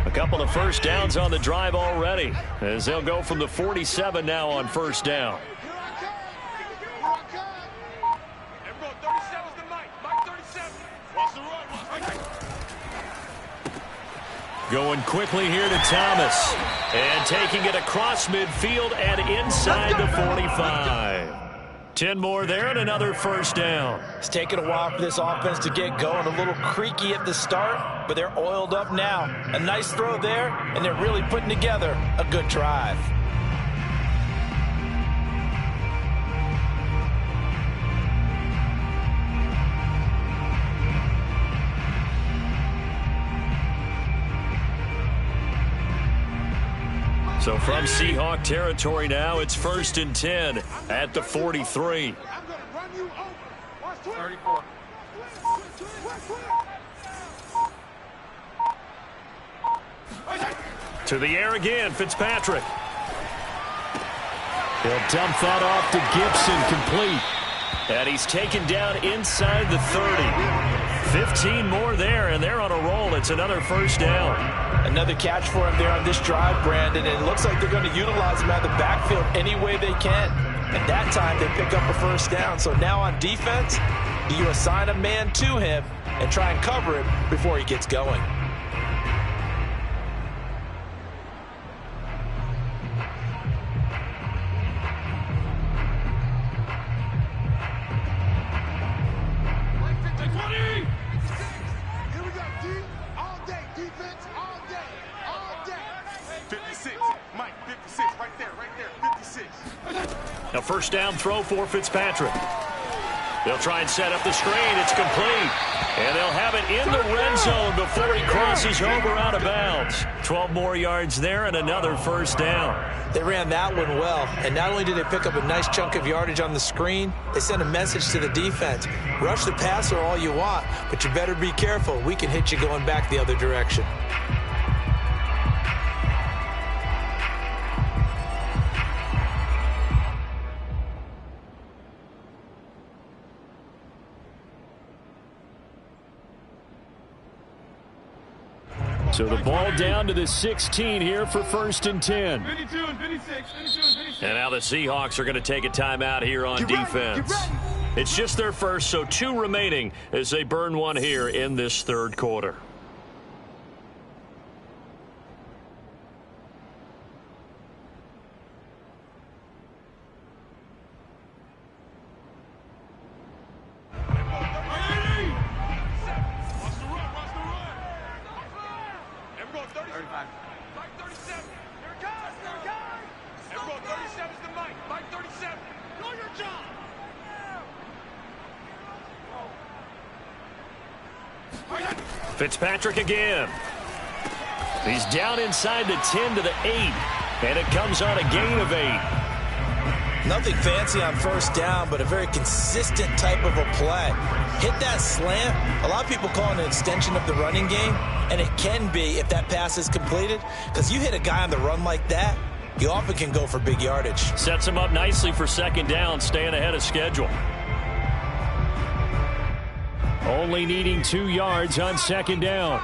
A couple of first downs on the drive already, as they'll go from the 47 now on first down. Here I come. Everyone, 37's the Mike. Mike 37. Watch the run. Going quickly here to Thomas. And taking it across midfield and inside the 45. 10 more there and another first down. It's taken a while for this offense to get going. A little creaky at the start, but they're oiled up now. A nice throw there, and they're really putting together a good drive. So from Seahawk territory now, it's 1st and 10 at the 43. I'm going to run you over. Watch 34. To the air again, Fitzpatrick. He'll dump that off to Gibson, complete. And he's taken down inside the 30. 15 more there, and they're on a roll. It's another first down. Another catch for him there on this drive, Brandon, and it looks like they're going to utilize him out of the backfield any way they can. And that time, they pick up a first down. So now on defense, do you assign a man to him and try and cover him before he gets going? A first down throw for Fitzpatrick. They'll try and set up the screen. It's complete. And they'll have it in the red zone before he crosses over out of bounds. 12 more yards there and another first down. They ran that one well. And not only did they pick up a nice chunk of yardage on the screen, they sent a message to the defense. Rush the passer all you want, but you better be careful. We can hit you going back the other direction. So the ball down to the 16 here for 1st and 10. 52 and 56. And now the Seahawks are going to take a timeout here on defense. It's just their first, so 2 remaining as they burn one here in this third quarter. Fitzpatrick again. He's down inside the 10 to the 8. And it comes on a gain of 8. Nothing fancy on first down, but a very consistent type of a play. Hit that slant. A lot of people call it an extension of the running game, and it can be if that pass is completed, because you hit a guy on the run like that, you often can go for big yardage. Sets him up nicely for second down, staying ahead of schedule. Only needing 2 yards on second down.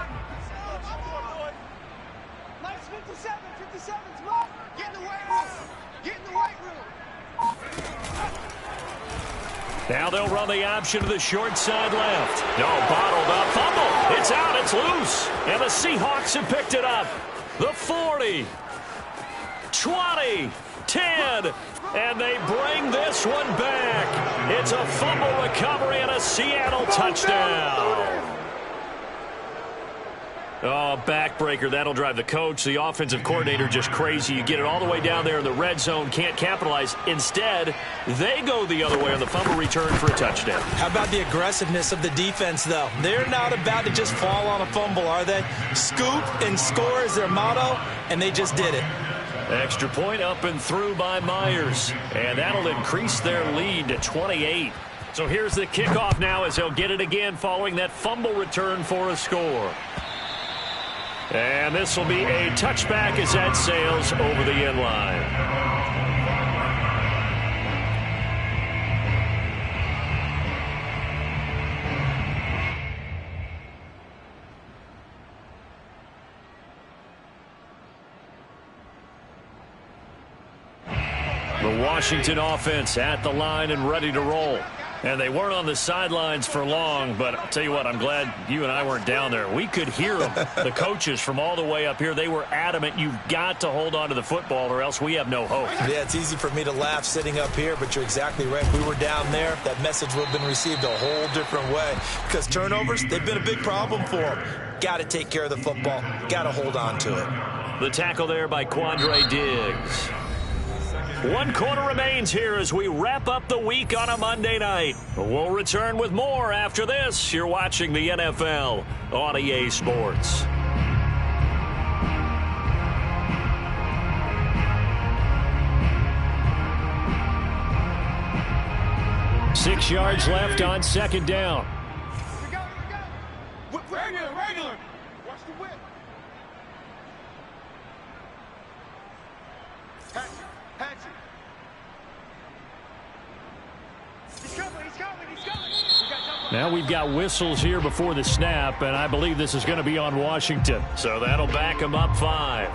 Now they'll run the option to the short side left. No, bottled up. Fumble. It's out. It's loose. And the Seahawks have picked it up. The 40. 20. 10. And they bring this one back. It's a fumble recovery and a Seattle touchdown. Oh, backbreaker. That'll drive the coach, the offensive coordinator, just crazy. You get it all the way down there in the red zone, can't capitalize. Instead, they go the other way on the fumble return for a touchdown. How about the aggressiveness of the defense, though? They're not about to just fall on a fumble, are they? Scoop and score is their motto, and they just did it. Extra point up and through by Myers. And that'll increase their lead to 28. So here's the kickoff now as they'll get it again following that fumble return for a score. And this will be a touchback as that sails over the end line. The Washington offense at the line and ready to roll. And they weren't on the sidelines for long, but I'll tell you what, I'm glad you and I weren't down there. We could hear them, the coaches from all the way up here. They were adamant, you've got to hold on to the football or else we have no hope. Yeah, it's easy for me to laugh sitting up here, but you're exactly right. If we were down there, that message would have been received a whole different way. Because turnovers, they've been a big problem for them. Got to take care of the football. Got to hold on to it. The tackle there by Quandre Diggs. 1 quarter remains here as we wrap up the week on a Monday night. We'll return with more after this. You're watching the NFL on EA Sports. 6 yards left on second down. Regular. Watch the whip. Hatch it. He's coming. Now we've got whistles here before the snap, and I believe this is going to be on Washington. So that'll back them up 5.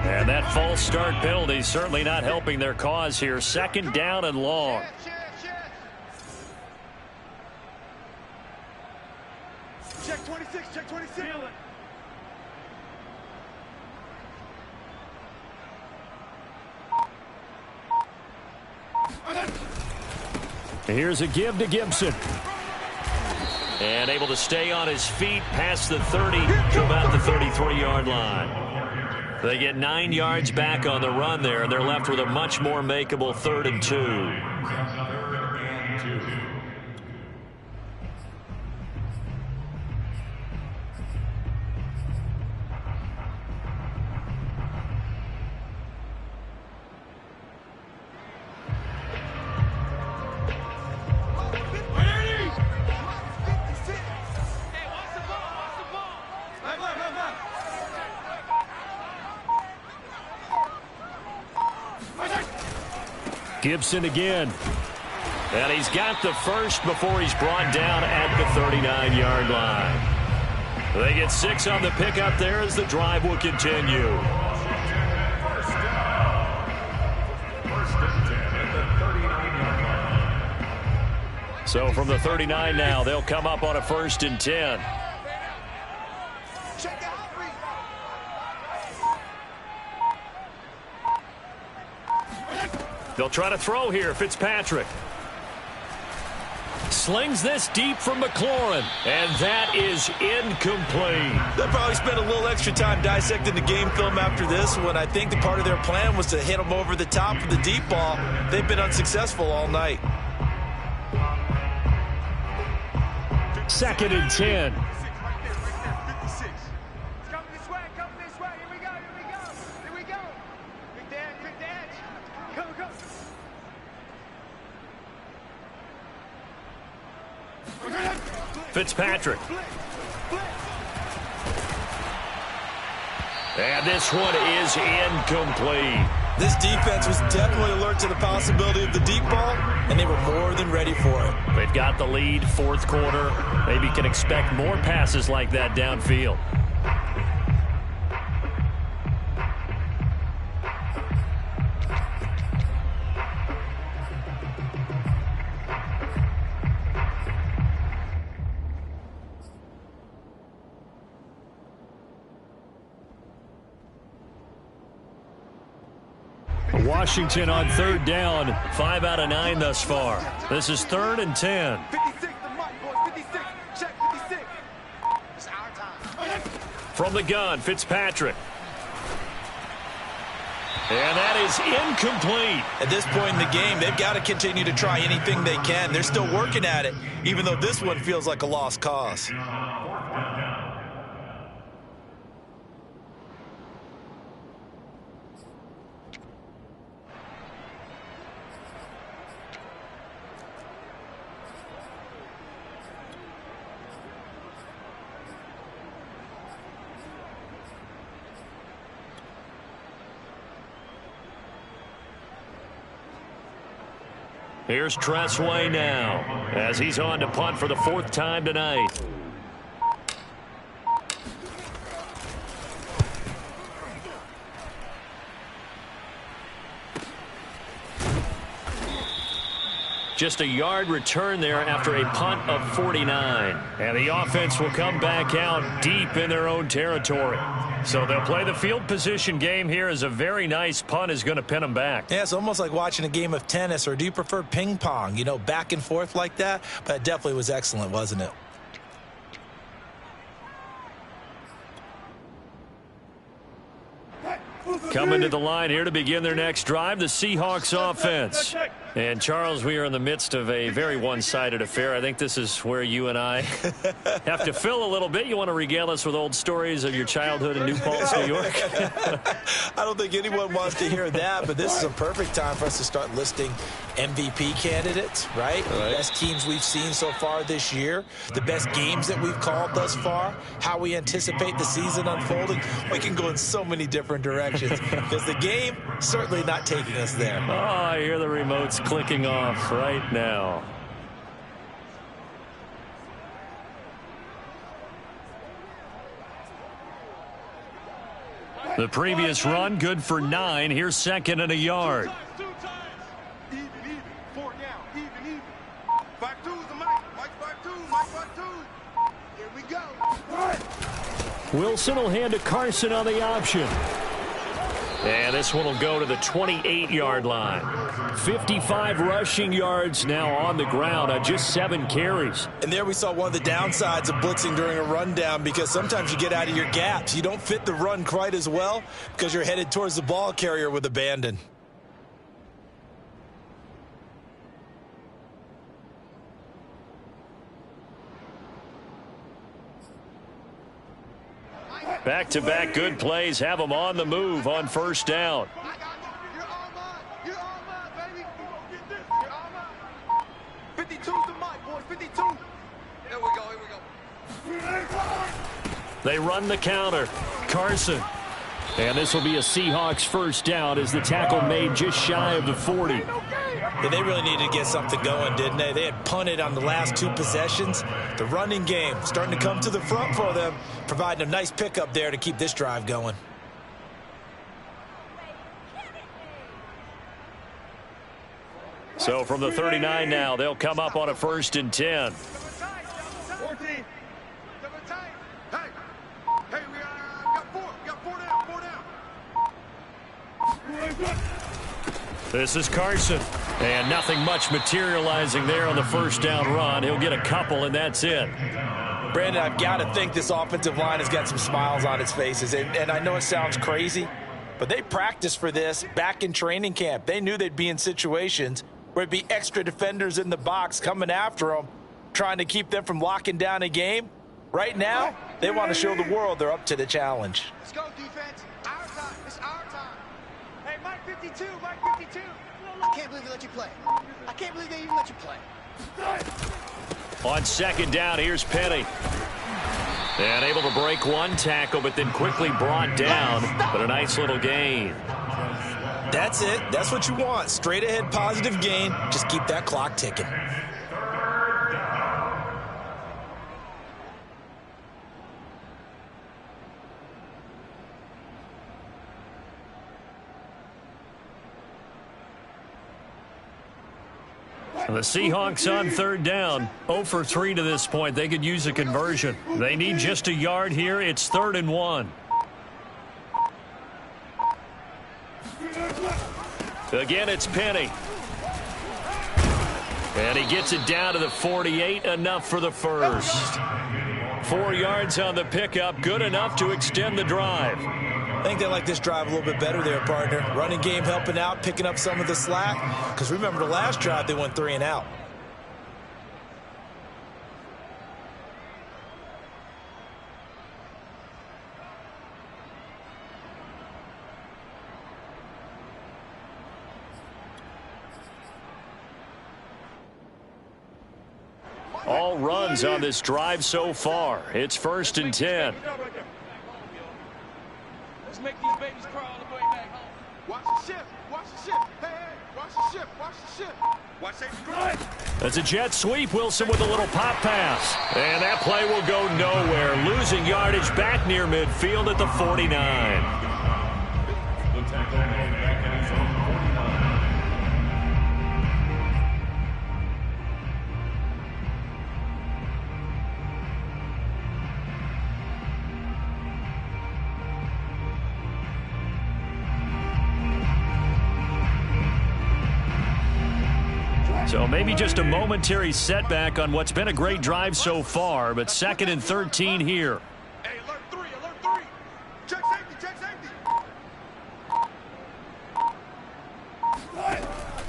And that false start penalty certainly not helping their cause here. Second down and long. Check 26, check 26. Here's a give to Gibson. And able to stay on his feet past the 30 to about the 33-yard line. They get 9 yards back on the run there, and they're left with a much more makeable 3rd and 2. Gibson again. And he's got the first before he's brought down at the 39-yard line. They get 6 on the pickup there as the drive will continue. First and 10 at the 39-yard line. So from the 39 now, they'll come up on a 1st and 10. They'll try to throw here. Fitzpatrick slings this deep from McLaurin, and that is incomplete. They'll probably spend a little extra time dissecting the game film after this one. I think the part of their plan was to hit them over the top of the deep ball. They've been unsuccessful all night. 2nd and 10. Fitzpatrick. And this one is incomplete. This defense was definitely alert to the possibility of the deep ball, and they were more than ready for it. They've got the lead, 4th quarter. Maybe can expect more passes like that downfield. Washington on 3rd down, 5 out of 9 thus far. This is 3rd and 10. 56, the mic, boys, 56. Check 56. It's our time. From the gun, Fitzpatrick. And that is incomplete. At this point in the game, they've got to continue to try anything they can. They're still working at it, even though this one feels like a lost cause. Here's Tressway now, as he's on to punt for the 4th time tonight. Just a yard return there after a punt of 49. And the offense will come back out deep in their own territory. So they'll play the field position game here as a very nice punt is going to pin them back. Yeah, it's almost like watching a game of tennis, or do you prefer ping pong? You know, back and forth like that? But it definitely was excellent, wasn't it? Coming to the line here to begin their next drive, the Seahawks offense. And, Charles, we are in the midst of a very one-sided affair. I think this is where you and I have to fill a little bit. You want to regale us with old stories of your childhood in New Paltz, New York? I don't think anyone wants to hear that, but this is a perfect time for us to start listing MVP candidates, right? The best teams we've seen so far this year, the best games that we've called thus far, how we anticipate the season unfolding. We can go in so many different directions because the game certainly not taking us there. Oh, I hear the remotes clicking off right now. The previous run good for 9. Here's second and a yard. Two times. Even. 4 down. Even. 5-2's the Mike. Mike 5-2. Mike 5-2. Here we go. Wilson will hand to Carson on the option. And this one will go to the 28-yard line. 55 rushing yards now on the ground on just 7 carries. And there we saw one of the downsides of blitzing during a rundown, because sometimes you get out of your gaps. You don't fit the run quite as well because you're headed towards the ball carrier with abandon. Back-to-back good plays have them on the move on first down. You're all mine. You're all mine, baby. Get this. You're all mine. 52's the Mike, boys. 52. Here we go. They run the counter. Carson. And this will be a Seahawks first down as the tackle made just shy of the 40. Yeah, they really needed to get something going, didn't they? They had punted on the last 2 possessions. The running game starting to come to the front for them, providing a nice pickup there to keep this drive going. So from the 39 now, they'll come up on a 1st and 10. 14. Hey, we got 4. We got 4 down. This is Carson. And nothing much materializing there on the first down run. He'll get a couple, and that's it. Brandon, I've got to think this offensive line has got some smiles on its faces. And I know it sounds crazy, but they practiced for this back in training camp. They knew they'd be in situations where it'd be extra defenders in the box coming after them, trying to keep them from locking down a game. Right now, they want to show the world they're up to the challenge. Let's go, defense. Our time. It's our time. Hey, Mike 52. Mike 52. I can't believe they let you play. I can't believe they even let you play. On second down, here's Penny. And able to break one tackle, but then quickly brought down. But a nice little gain. That's it. That's what you want. Straight ahead positive gain. Just keep that clock ticking. The Seahawks on third down, 0 for 3 to this point. They could use a conversion. They need just a yard here. It's 3rd and 1. Again, it's Penny. And he gets it down to the 48, enough for the first. 4 yards on the pickup, good enough to extend the drive. I think they like this drive a little bit better there, partner. Running game helping out, picking up some of the slack. Because remember, the last drive, they went 3 and out. All runs on this drive so far. It's 1st and 10. Let's make these babies cry on the way back home. Watch the shift. Watch the shift. Hey, watch the shift. Watch the shift. Watch that. That's a jet sweep. Wilson with a little pop pass. And that play will go nowhere. Losing yardage back near midfield at the 49. The tackle made back at his own 49. So maybe just a momentary setback on what's been a great drive so far, but 2nd and 13 here. Hey, alert 3. Alert 3. Check safety. Check safety.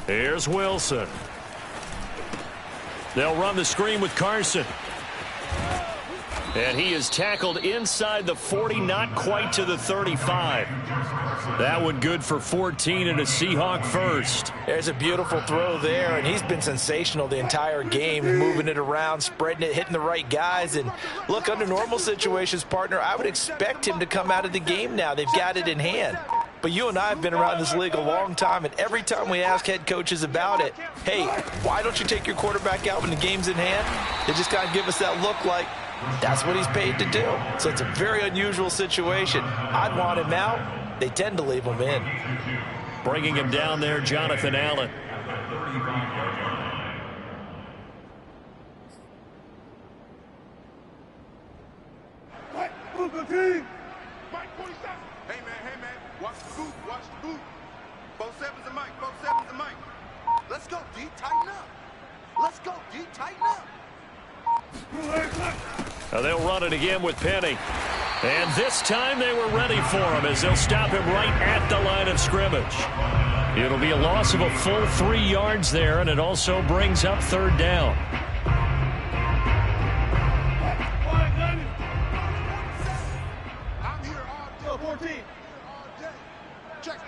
Here's Wilson. They'll run the screen with Carson. And he is tackled inside the 40, not quite to the 35. That one good for 14 and a Seahawk first. There's a beautiful throw there, and he's been sensational the entire game, moving it around, spreading it, hitting the right guys. And look, under normal situations, partner, I would expect him to come out of the game now. They've got it in hand. But you and I have been around this league a long time, and every time we ask head coaches about it, hey, why don't you take your quarterback out when the game's in hand? They just kind of give us that look like, that's what he's paid to do. So it's a very unusual situation. I'd want him out. They tend to leave him in. Bringing him down there, Jonathan Allen. Hey, man. Watch the boot. 4-7's a mic. 4-7's a mic. Let's go, D. Tighten up. Let's go, D. Tighten up. Now they'll run it again with Penny. And this time they were ready for him as they'll stop him right at the line of scrimmage. It'll be a loss of a full 3 yards there, and it also brings up third down. I'm here all day. 14. Check.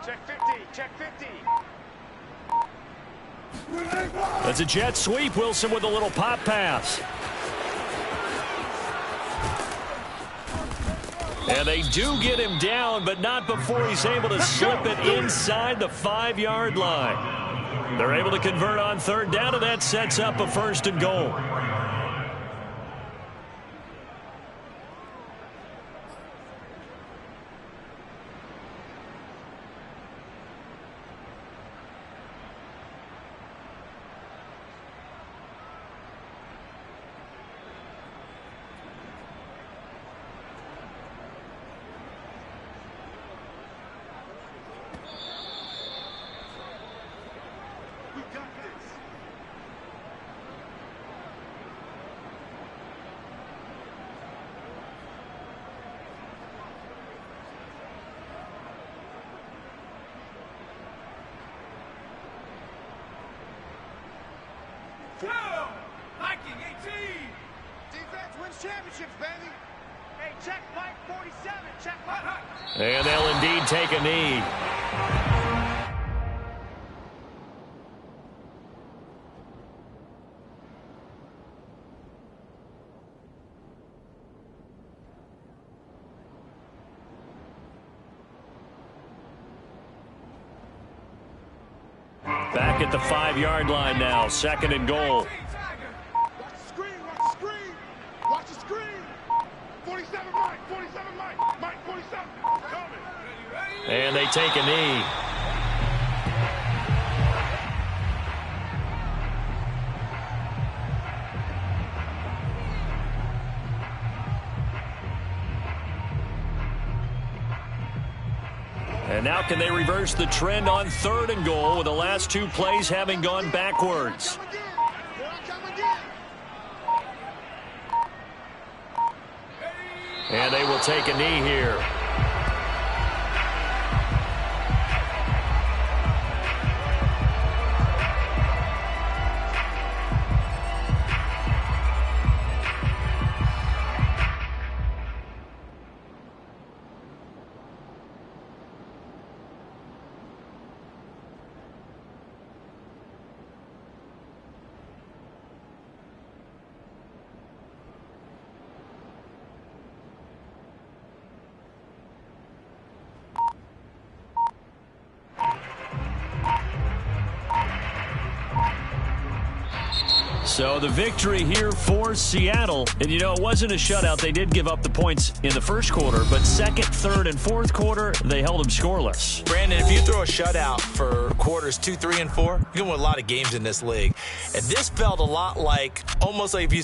Check 50. Check 50. That's a jet sweep. Wilson with a little pop pass. And they do get him down, but not before he's able to slip it inside the 5-yard line. They're able to convert on third down, and that sets up a 1st and goal. Viking 18. Defense wins championships, baby. Hey, check Mike 47. Check Mike. And they'll indeed take a knee. Back at the 5-yard line now, 2nd and goal. Watch the screen. Watch the screen. 47 Mike. 47 Mike. Mike 47. Coming. And they take a knee. And now can they reverse the trend on 3rd and goal with the last 2 plays having gone backwards? And they will take a knee here. So the victory here for Seattle. And, you know, it wasn't a shutout. They did give up the points in the first quarter, but 2nd, 3rd, and 4th quarter, they held them scoreless. Brandon, if you throw a shutout for quarters 2, 3, and 4, you're going to win a lot of games in this league. And this felt a lot like, almost like if you